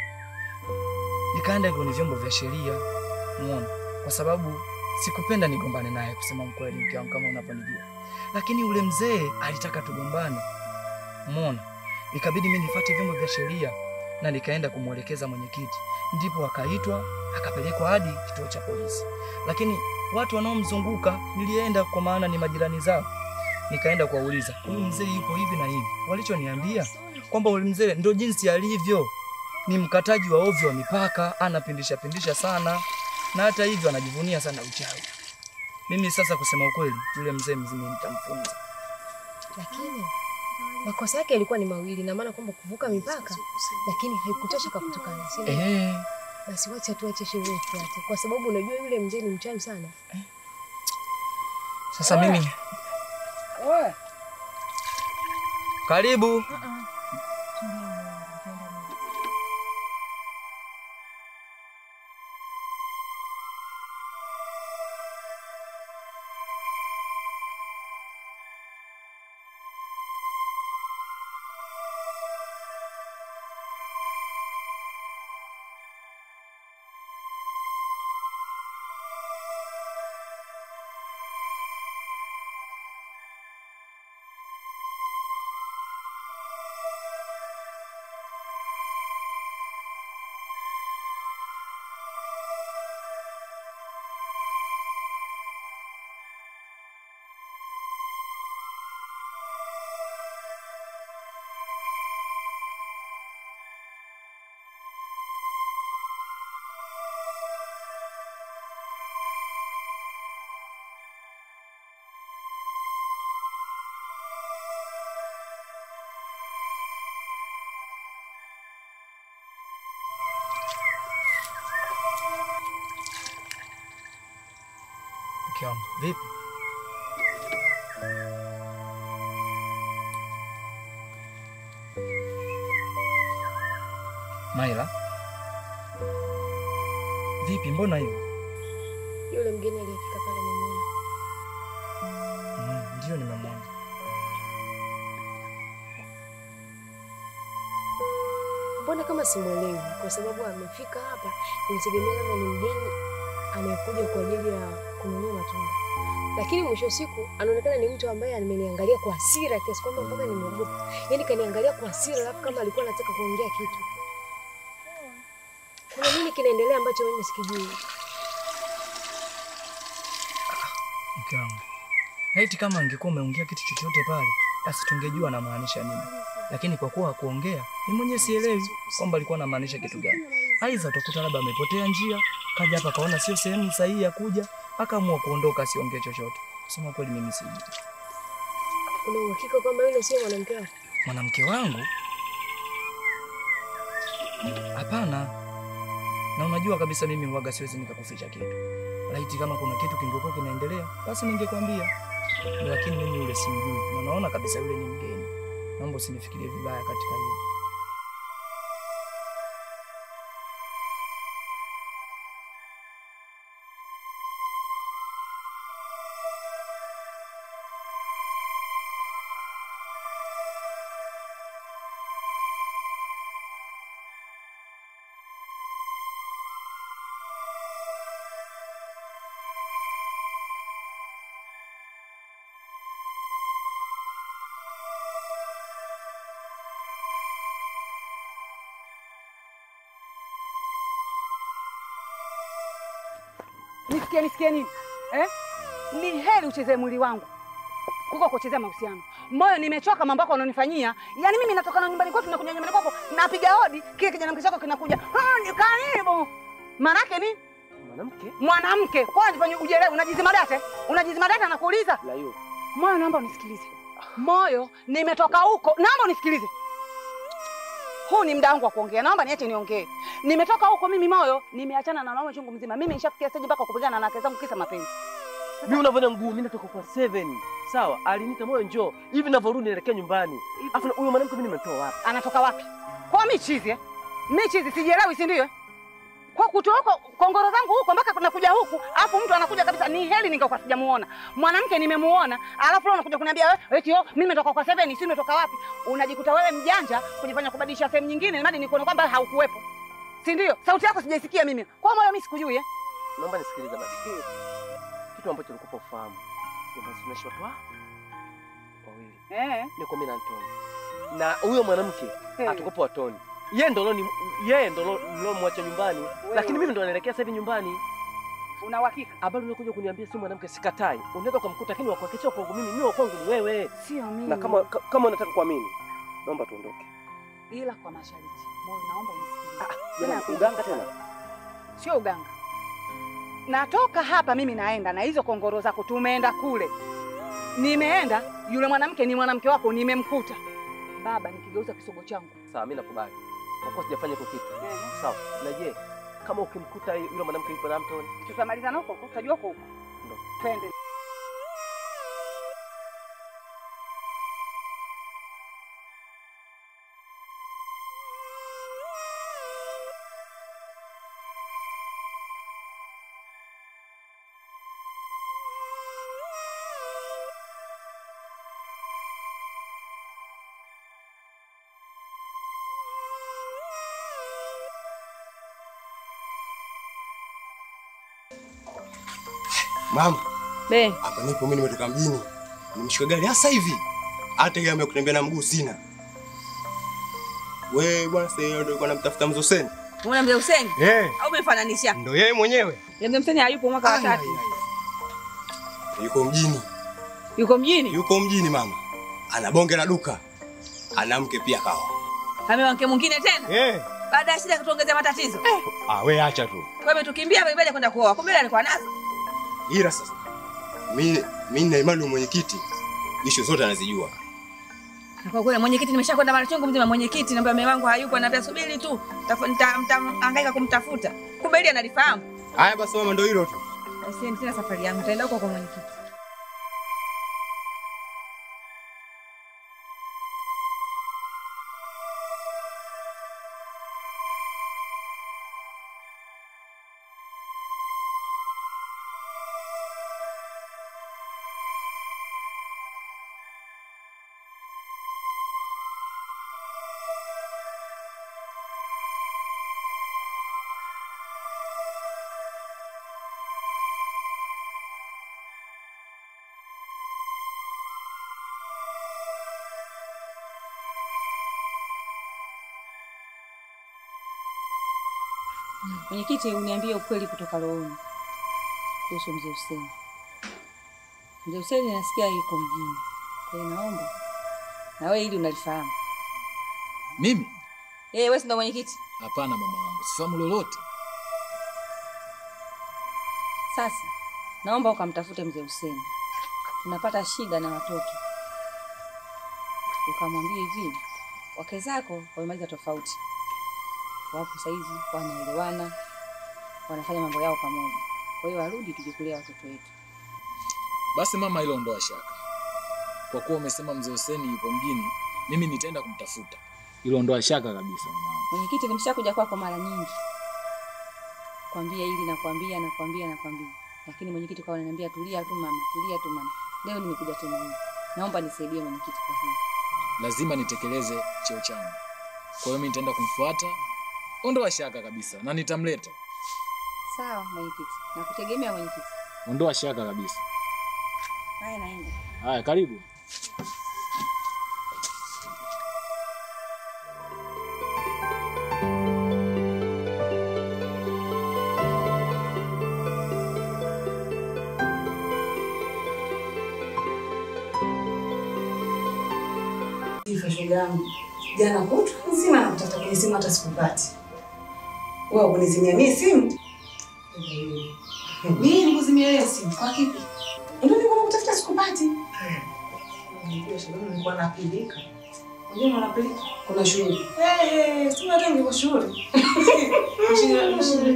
Nikaenda kwenye vyombo vya sheria, umeona? Kwa sababu sikupenda nigombane naye, kusema mkweli, mke wangu, kama unavyonijua. Lakini ule mzee alitaka tugombane, umeona? Ikabidi mimi nifuate vyombo vya sheria na nikaenda kumwelekeza mwenyekiti. Ndipo akaitwa akapelekwa hadi kituo cha polisi. Lakini watu wanaomzunguka nilienda, kwa maana ni majirani zao. Nikaenda kuwauliza, huyu mzee yupo hivi na hivi. Walichoniambia kwamba ule mzee ndio jinsi alivyo, ni mkataji wa ovyo wa mipaka, anapindisha sana, na hata hivyo anajivunia sana uchawi. Mimi sasa, kusema ukweli, yule mzee mzima nitamfunza. Lakini makosa yake yalikuwa ni mawili, na maana kwamba kuvuka mipaka, lakini haikutosha kutukana, si ndio? Basi wacha tuache sherehe tuache, kwa sababu unajua yule mzee ni mchawi sana. Sasa mimi karibu. Vipi? Maila? Vipi, mbona hivyo? Yule mgeni aliyefika pale mwenyewe. Ndio nimemwona. Mbona kama simuelewi? Kwa sababu amefika hapa, nilitegemea labda ni mgeni anayekuja kwa ajili ya kununua matunda. Lakini mwisho siku anaonekana ni mtu ambaye ameniangalia kwa hasira kiasi kwamba mpaka nimeogopa. Yaani kaniangalia kwa hasira, alafu kama alikuwa anataka kuongea kitu. Kuna nini kinaendelea ambacho mimi sikijui? Mke wangu, laiti kama angekuwa umeongea kitu chochote pale, basi tungejua anamaanisha nini. Lakini kwa kuwa hakuongea, ni mwenyewe sielewi kwamba alikuwa anamaanisha kitu gani. Aidha utakuta labda amepotea njia, kaja hapa kaona sio sehemu sahihi ya kuja, akaamua kuondoka, asiongee chochote. Kusema kweli mimi sijui. Una uhakika kwamba yule sio mwanamke wako? Mwanamke wangu? Hapana. Na unajua kabisa mimi huaga siwezi nikakuficha kitu. Laiti kama kuna kitu kingekuwa kinaendelea, basi ningekwambia. Lakini mimi yule simjui. Na naona kabisa yule ni mgeni. Naomba usinifikirie vibaya katika hilo. Nisikie nini? Ni heri uchezee mwili wangu kuko kuchezea mahusiano. Moyo nimechoka mambo yako unanifanyia. Yaani mimi natoka na nyumbani kwetu nakuja nyumbani kwako, napiga hodi, kile kijana mkisako kinakuja. Ni karibu. Maana yake nini? Mwanamke. Kwa nini unajifanya ujielewe? Unajizima data nakuuliza. La hiyo. Moyo, naomba unisikilize. Moyo, nimetoka huko. Naomba unisikilize. Huu ni muda wangu wa kuongea. Naomba niache niongee. Nimetoka huko mimi Moyo, nimeachana na wanaume chungu mzima. Mimi nishafikia stage mpaka kupigana na wake zangu kisa mapenzi. Mimi unavyoona mguu, mimi natoka kwa 7. Sawa, aliniita Moyo njoo. Hivi ninavyorudi naelekea nyumbani. Afu huyo mwanamke mimi nimemtoa wapi? Anatoka wapi? Kwa mimi chizi Mimi chizi sijielewi, si ndio? Kwa kutoka kongoro zangu huko mpaka kunakuja huku, alafu mtu anakuja kabisa ni heli ningekuwa sijamuona. Mwanamke nimemuona, alafu leo unakuja kuniambia wewe eti mimi nimetoka kwa 7, si nimetoka wapi? Unajikuta wewe mjanja kujifanya kubadilisha sehemu nyingine, hadi nikuone kwamba haukuwepo. Si ndio? Sauti yako sijaisikia mimi. Kwa moyo mimi sikujui Naomba nisikilize basi. Kitu ambacho nilikupa ufahamu. Ndio tunaishi watu wawili. Niko mimi na Antoni. Na huyo mwanamke atakopa watoni. Yeye ndo mwacha nyumbani. Lakini mimi ndo naelekea sasa hivi nyumbani. Una uhakika? Habari unakuja kuniambia si mwanamke sikatai. Unaweza kumkuta lakini wakuhakikisha kwangu mimi wa kwangu ni wewe. Sio mimi. Na kama unataka kuamini, naomba tuondoke. Ila kwa masharti. Moyo naomba unisikilize. Tena uganga tena. Sio uganga. Natoka hapa mimi naenda na hizo kongoro zako tumeenda kule. Nimeenda yule mwanamke ni mwanamke wako nimemkuta. Baba nikigeuza kisogo changu. Sawa mimi nakubali. Kwa kuwa sijafanya kwa kitu. Sawa. Na je, kama ukimkuta yule mwanamke yupo na Antoni, tutamaliza na huko, tutajua huko. Ndio. Twende. Mama. Hapa nipo mimi nimetoka mjini. Nimeshika gari sasa hivi. Hata yeye amekutembea na mguu sina. Wewe bwana sasa ndio ulikuwa unamtafuta Mzee Hussein? Unaona Mzee Hussein? Au umefananisha? Ndio yeye mwenyewe. Mzee Hussein hayupo mwaka wa 3. Yuko mjini. Yuko mjini? Yuko mjini mama. Ana bonge la duka. Ana mke pia kawa. Kama mke mwingine tena? Baada ya shida kutuongezea matatizo. Wewe acha tu. Wewe tukimbia mbele kwenda kuoa. Kumbe alikuwa nazo. Ila sasa mimi na imani mwenyekiti issue zote anazijua. Kwa kweli mwenyekiti nimeshakwenda mara chungu mzima mwenyekiti naomba mume wangu hayupo anambia subiri tu. Nitahangaika kumtafuta. Kumbe ile analifahamu. Haya basi mama ndio hilo tu. Asiende tena safari yangu nitaenda huko kwa mwenyekiti. Mwenyekiti, uniambie ukweli kutoka rohoni kuhusu Mzee Hussein. Mzee Hussein nasikia yuko mjini. Kwa hiyo naomba na wewe ili unalifahamu. Mimi? Wewe si ndo mwenyekiti? Hapana mama wangu, sifahamu lolote. Sasa naomba ukamtafute Mzee Hussein. Unapata shida na watoto. Ukamwambie hivi, wake zako wamemaliza tofauti. Wapo saizi wanaelewana, wanafanya mambo yao pamoja. Kwa hiyo warudi tujikulea watoto wetu. Basi mama, hilo ondoa shaka. Kwa kuwa umesema Mzee Hussein yupo mjini, mimi nitaenda kumtafuta. Hilo ondoa shaka kabisa mama. Mwenyekiti, nimeshakuja kwako mara nyingi. Kwambia hili na kwambia. Lakini mwenyekiti kwa ananiambia tulia tu mama. Leo nimekuja tena hivi. Naomba nisaidie mwenyekiti kwa hili. Lazima nitekeleze cheo changu. Kwa hiyo mimi nitaenda kumfuata. Ondoa shaka kabisa na nitamleta. Sawa mwenyekiti. Nakutegemea mwenyekiti. Ondoa shaka kabisa. Haya naenda. Haya karibu. Shoga yangu. Jana kutwa nzima nakutafuta kwenye simu hata sikupati. Wewe unizimia mimi simu? Mimi nikuzimia wewe simu. Kwa kipi? Ndio nilikuwa nakutafuta sikupati. Ndio sababu nilikuwa napilika. Unajua unapilika? Kuna shughuli. Sema tu niko shughuli.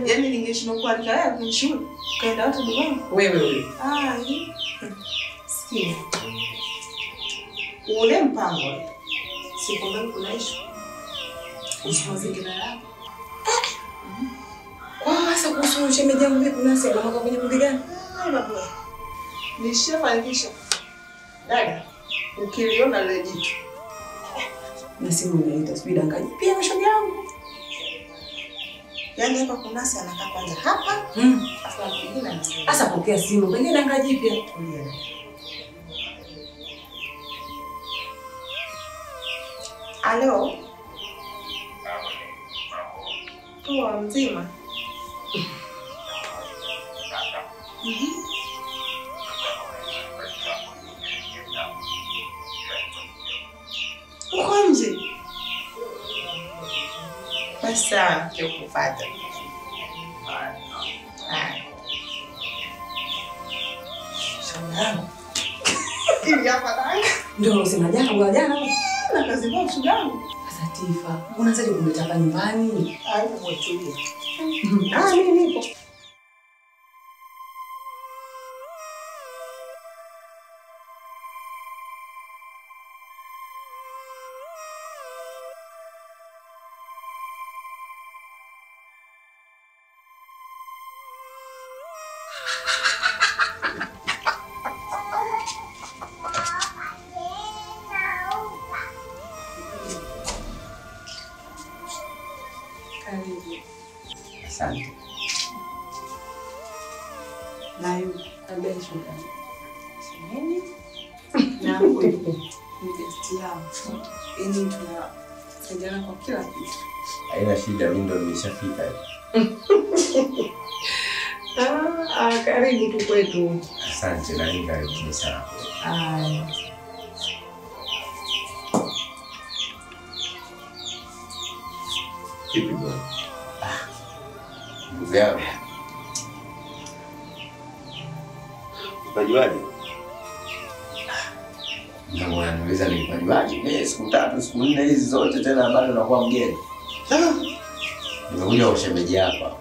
Yaani ningeshinda kwa alika wewe kwenye shughuli. Kaenda watu dukani. Wewe. Sikia. Ule mpango. Sikwambia kuna issue. Usimazingira yako. Kwa sasa kuhusu shemeji yangu vipi nasi anamoka kwenye kundi gani? Nishafanikisha. Dada, ukiliona lile jitu. Na simu inaita sijui dangaji. Pia na shoga yangu. Yaani hapa kunasi anakaa kwanza hapa. Afu anapigia na simu. Sasa pokea simu. Pengine dangaji pia. Tulia. Halo. Poa mzima. Uko nje? Basi sawa, nikikufuata. Shoga. Ili hapa danga. Ndio unasema jana kwa jana. Na kazi kwa shoga yangu. Sasa Tifa, unaanzaje kumleta hapa nyumbani? Hapo mwetulia. Mimi nipo. Asante. Nayo kabla shuka. Semeni. Na huko ni best love. Yaani tunasaidiana kwa kila kitu. Haina shida, mimi ndo nimeshafika. Karibu tu kwetu. Asante na hii karibu sana. Kipi bwana? Ndugu yangu. Unajuaje? Ndio unaniuliza nilipajuaje? Siku 3 siku 4 hizi zote tena bado unakuwa mgeni. Nimekuja kwa shemeji hapa.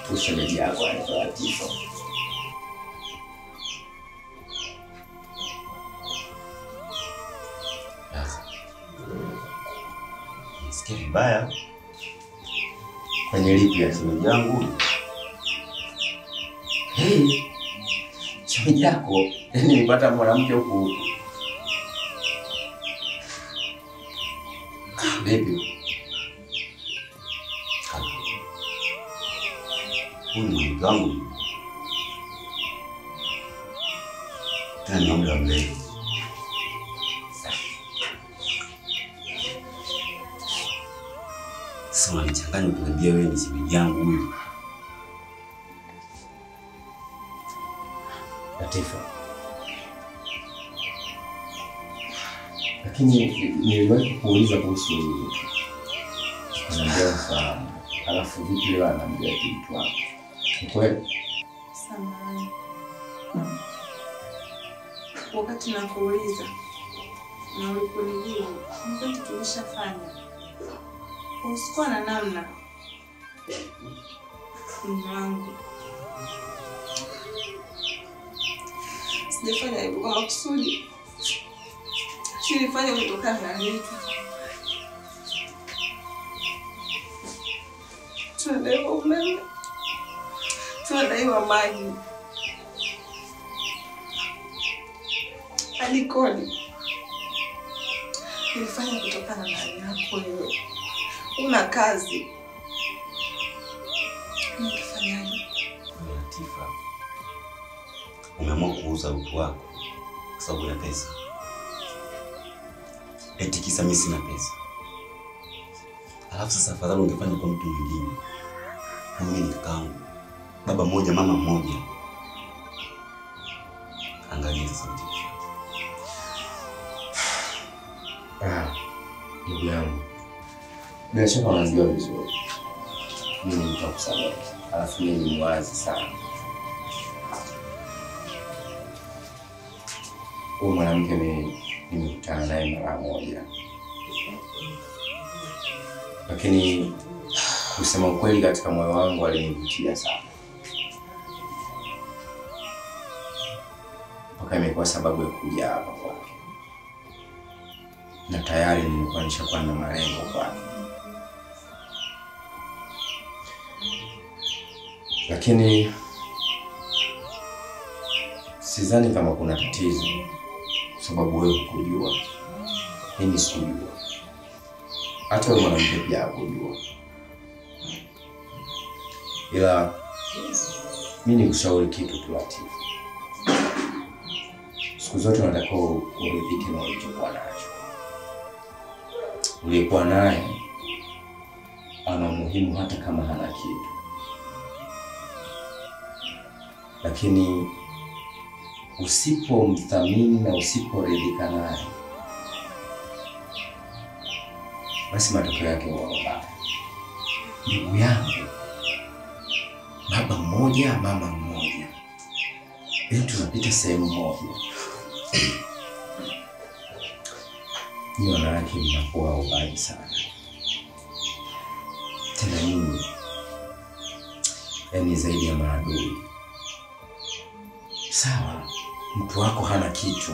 Tu shemeji yako anaitwa Tifa. Sikia vibaya. Kwenye lipi ya shemeji yangu? Shemeji yako, nilipata mwanamke huku. Baby. Huyu ni mke wangu. Tena ni muda mrefu. Sasa unanichanganya ukiniambia wewe ni shemeji yangu huyu. Latifa. Lakini niliwahi kuuliza kuhusu anambia sana. Alafu vipi leo anambia kitu hapo. Ni kweli? Samahani. Wakati nakuuliza na uliponijibu, mkati tulishafanya. Usikuwa na namna. Mwangu. Sijafanya hivyo kwa makusudi. Nilifanya kutokana na vitu. Tunadaiwa umeme. Tunadaiwa maji. Hadi kodi. Nilifanya kutokana na hali yako wewe. Una kazi. Nikifanyaje? Latifa, umeamua kuuza utu wako kwa sababu ya pesa. Eti kisa mimi sina pesa. Alafu sasa afadhali ungefanya kwa mtu mwingine. Mimi ni kakaangu. Baba mmoja, mama mmoja. Angalia sasa. Ndugu yangu. Bila shaka unajua vizuri. Mimi nitakusamehe. Alafu mimi ni mwazi sana. Huyu mwanamke nimekutana naye mara moja. Lakini kusema ukweli katika moyo wangu alinivutia sana. Mpaka imekuwa sababu ya kuja hapa kwake. na tayari nilikuwa nishakuwa na malengo kwake. Lakini sidhani kama kuna tatizo, sababu wewe hukujua, mimi sikujua, hata wewe mwanamke pia hakujua. Ila mimi nikushauri kitu tu Latifu. Siku zote unatakiwa uridhike na ulichokuwa nacho. Uliyekuwa naye ana umuhimu hata kama hana kitu. Lakini usipomthamini na usiporidhika naye, basi matokeo yake huwa mabaya. Ndugu yangu, baba mmoja, mama mmoja, tunapita sehemu moja. Ni wanawake mnakuwa ubaya sana. Tena nyinyi, yaani zaidi ya maadui. Sawa, mtu wako hana kitu.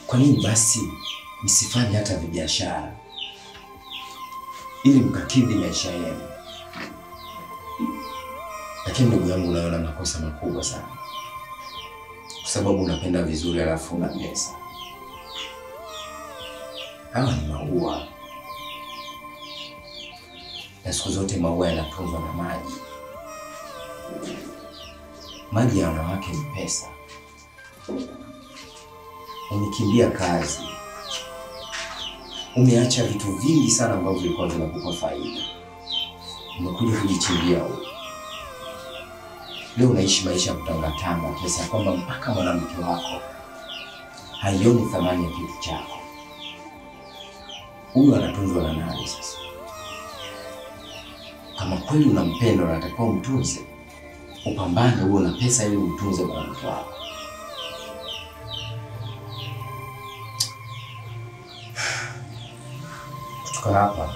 Kwa nini basi msifanye hata biashara ili mkakidhi maisha yenu? Lakini ndugu yangu, unaona makosa makubwa sana, kwa sababu unapenda vizuri alafu una pesa. Hawa ni maua, na siku zote maua yanatunzwa na maji. Maji ya wanawake ni pesa. Umekimbia kazi, umeacha vitu vingi sana ambavyo vilikuwa vinakupa faida, umekuja kujichimbia huko. Leo unaishi maisha ya kutangatanga kiasi ya kwamba mpaka mwanamke wako haioni thamani ya kitu chako. Huyu anatunzwa na nani sasa? Kama kweli unampenda, unatakiwa umtunze. Upambane uwe na pesa ili umtunze mwanamke wako. Kutoka hapa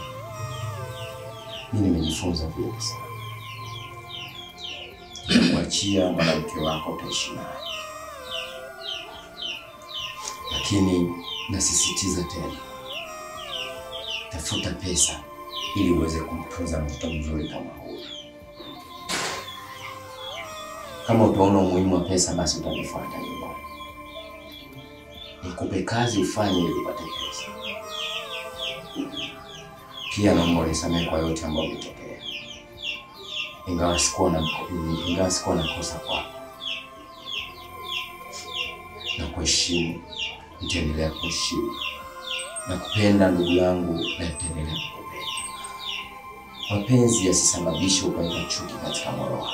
mimi nimejifunza vingi sana. Kuachia mwanamke wako utaishi naye. Lakini nasisitiza tena, tafuta pesa ili uweze kumtunza mtoto mzuri kama huyu. Kama utaona umuhimu wa pesa, basi utanifuata nyumbani. Nikupe kazi ufanye ili upate pesa. Pia naomba unisamehe kwa yote ambayo umetokea. Ingawa sikuwa na kosa kwako. Na kuheshimu, nitaendelea kuheshimu. Na kupenda ndugu yangu, na nitaendelea kukupenda. Mapenzi yasisababishe ukaweka chuki katika moyo wako.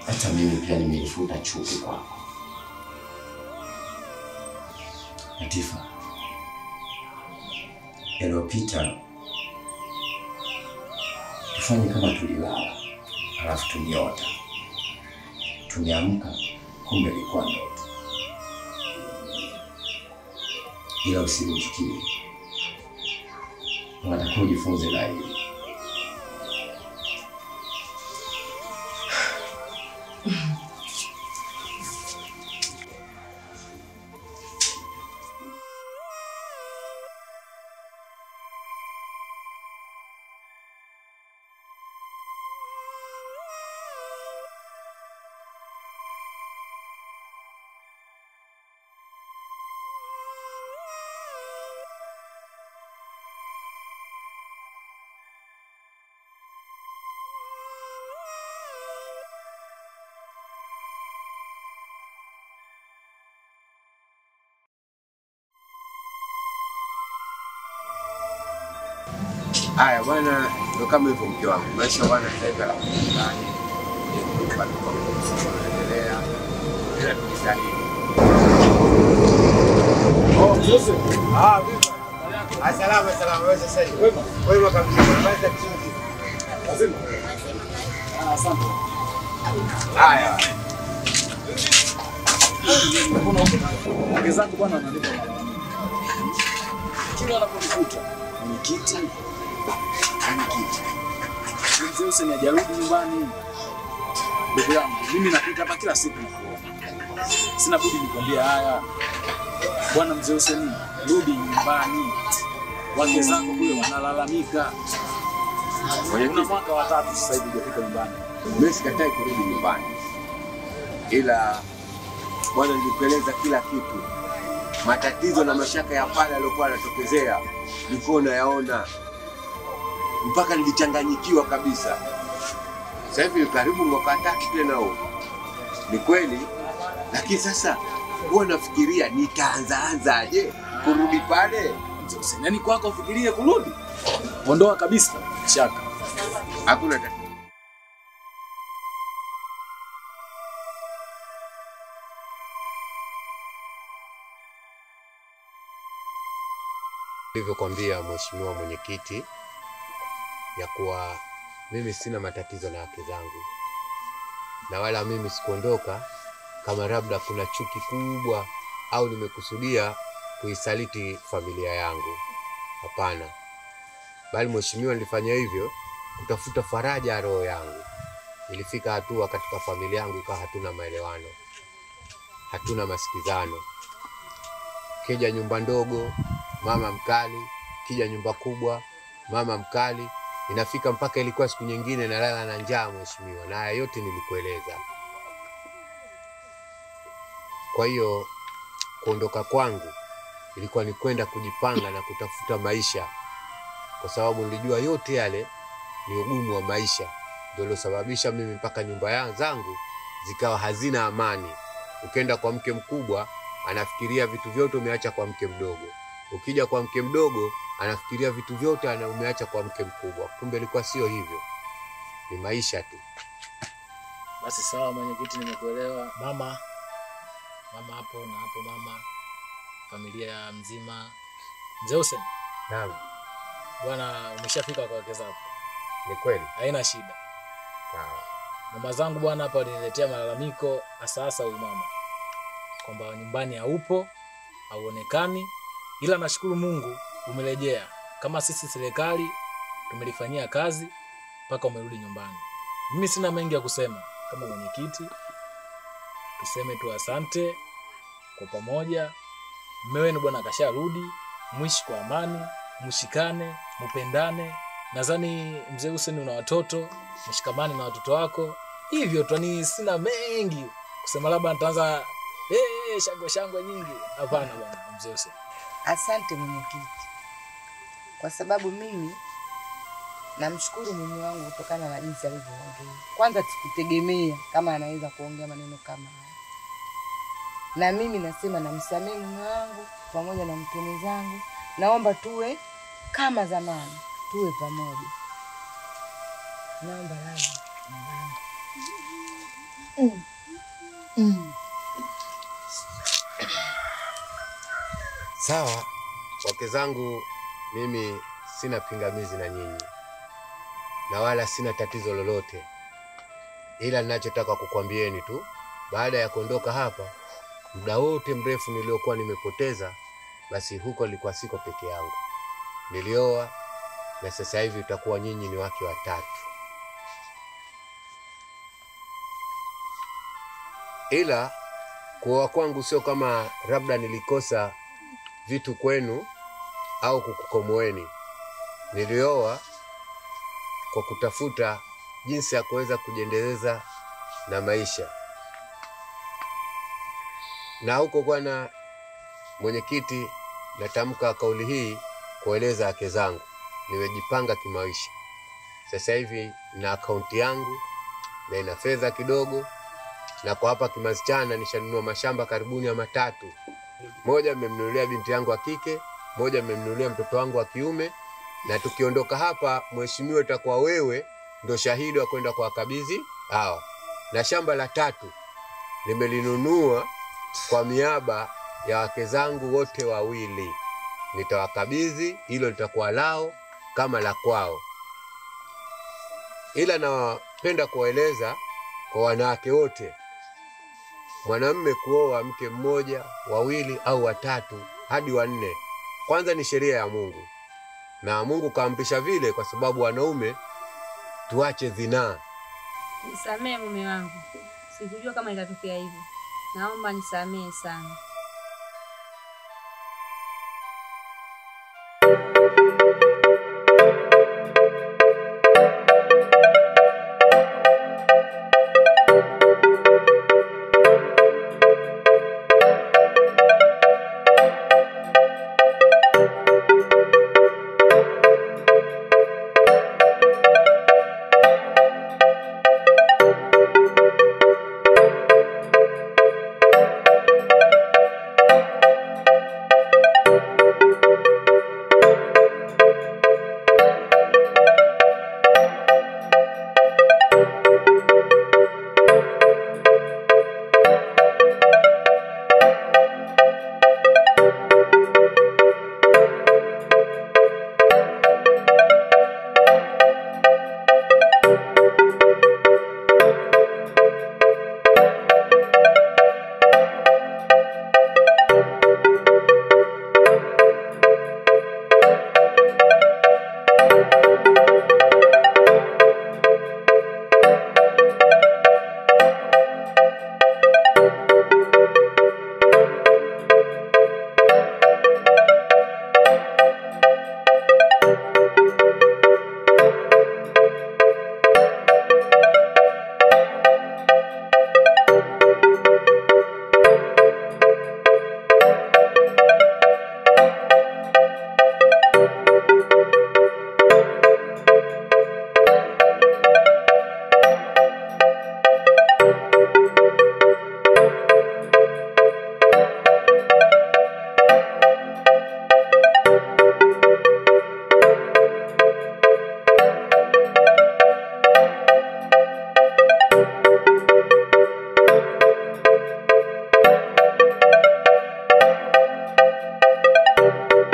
Hata mimi pia nimeifuta chuki kwako. Latifa, yaliyopita tufanye kama tulilala, alafu tuliota. Tumeamka, kumbe ilikuwa ndoto. Ila usinichukie. Unatakiwa ujifunze na hili. Haya bwana, ndio kama hivyo mke wangu. Maisha bwana sasa hivi ndani. Endelea. Bila kujisahau. Oh, Jose. Vipi? Salama wewe sasa hivi. Wewe kabisa. Unaweza kuzungumza. Lazima. Asante. Haya. Ongeza bwana ananipa mara nyingi. Kila anaponikuta kwenye kiti mzee Hussein hajarudi nyumbani. Ndugu yangu, mimi napita hapa kila siku nakuona. Sina budi nikwambia haya. Bwana mzee Hussein, rudi nyumbani. Wake zako kule wanalalamika. Una mwaka wa 3 sasa hivi hujafika nyumbani. Mimi sikatai kurudi nyumbani. Ila bwana, nilikueleza kila kitu. Matatizo na mashaka ya pale yaliokuwa yanatokezea nilikuwa nayaona. Mpaka nilichanganyikiwa kabisa. Sasa hivi karibu mwaka 3 tena huo. Ni kweli, lakini sasa huwa nafikiria nitaanzaje kurudi pale. Yaani kwako ufikirie kurudi? Ondoa kabisa shaka. Hakuna tatizo. Nilivyokuambia mheshimiwa mwenyekiti ya kuwa mimi sina matatizo na wake zangu, na wala mimi sikuondoka kama labda kuna chuki kubwa au nimekusudia kuisaliti familia yangu. Hapana, bali mheshimiwa, nilifanya hivyo kutafuta faraja ya roho yangu. Ilifika hatua katika familia yangu ikawa hatuna maelewano, hatuna masikizano. Kija nyumba ndogo mama mkali, kija nyumba kubwa mama mkali. Inafika mpaka ilikuwa siku nyingine nalala na njaa mheshimiwa, na haya yote nilikueleza. Kwa hiyo kuondoka kwangu ilikuwa ni kwenda kujipanga na kutafuta maisha, kwa sababu nilijua yote yale ni ugumu wa maisha ndio losababisha mimi mpaka nyumba zangu zikawa hazina amani. Ukenda kwa mke mkubwa anafikiria vitu vyote umeacha kwa mke mdogo. Ukija kwa mke mdogo anafikiria vitu vyote umeacha kwa mke mkubwa. Kumbe ilikuwa sio hivyo. Ni maisha tu. Basi sawa mwenyekiti, nimekuelewa. Mama hapo na hapo mama, familia mzima. Mzee Hussein. Naam. Bwana umeshafika kwa wake zako. Ni kweli. Haina shida. Sawa. Mama zangu bwana hapa waliniletea malalamiko hasa huyu mama, kwamba nyumbani haupo, hauonekani. Ila nashukuru Mungu umerejea. Kama sisi serikali tumelifanyia kazi mpaka umerudi nyumbani. Mimi sina mengi ya kusema kama mwenyekiti. Tuseme tu asante kwa pamoja. Mume wenu bwana kasharudi, mwishi kwa amani, mshikane, mpendane. Nadhani mzee Hussein una watoto, mshikamane na watoto wako. Hivyo tu, sina mengi kusema, labda nitaanza shangwe nyingi. Hapana bwana mzee Hussein. Asante mwenyekiti, kwa sababu mimi namshukuru mume wangu kutokana na jinsi alivyoongea. Kwanza sikutegemea kama anaweza kuongea maneno kama haya, na mimi nasema namsamehe mume wangu pamoja na mkeni zangu. Naomba tuwe kama zamani, tuwe pamoja. Naomba radhi mwanangu. Sawa, wake zangu, mimi sina pingamizi na nyinyi, na wala sina tatizo lolote. Ila ninachotaka kukwambieni tu, baada ya kuondoka hapa, muda wote mrefu niliokuwa nimepoteza, basi huko nilikuwa siko peke yangu. Nilioa, na sasa hivi utakuwa nyinyi ni wake wa 3. Ila kuoa kwangu sio kama labda nilikosa vitu kwenu au kukukomoeni. Nilioa kwa kutafuta jinsi ya kuweza kujiendeleza na maisha. Na huko bwana mwenyekiti, natamka kauli hii kueleza wake zangu, nimejipanga kimaisha. Sasa hivi na akaunti yangu na ina fedha kidogo, na kwa hapa Kimasichana nishanunua mashamba karibuni ya 3. Moja nimemnunulia binti yangu wa kike, moja nimemnunulia mtoto wangu wa kiume, na tukiondoka hapa mheshimiwa, itakuwa wewe ndo shahidi wa kwenda kwa kabidhi hawa. Na shamba la 3 nimelinunua kwa miaba ya wake zangu wote wawili. Nitawakabidhi, hilo litakuwa lao kama la kwao. Ila napenda kueleza kwa wanawake wote, mwanamume kuoa mke mmoja, 2 au 3 hadi 4, kwanza ni sheria ya Mungu, na Mungu kaamrisha vile kwa sababu wanaume tuache zinaa. Nisamehe mume wangu, sikujua kama itatokea hivyo. Naomba nisamehe sana.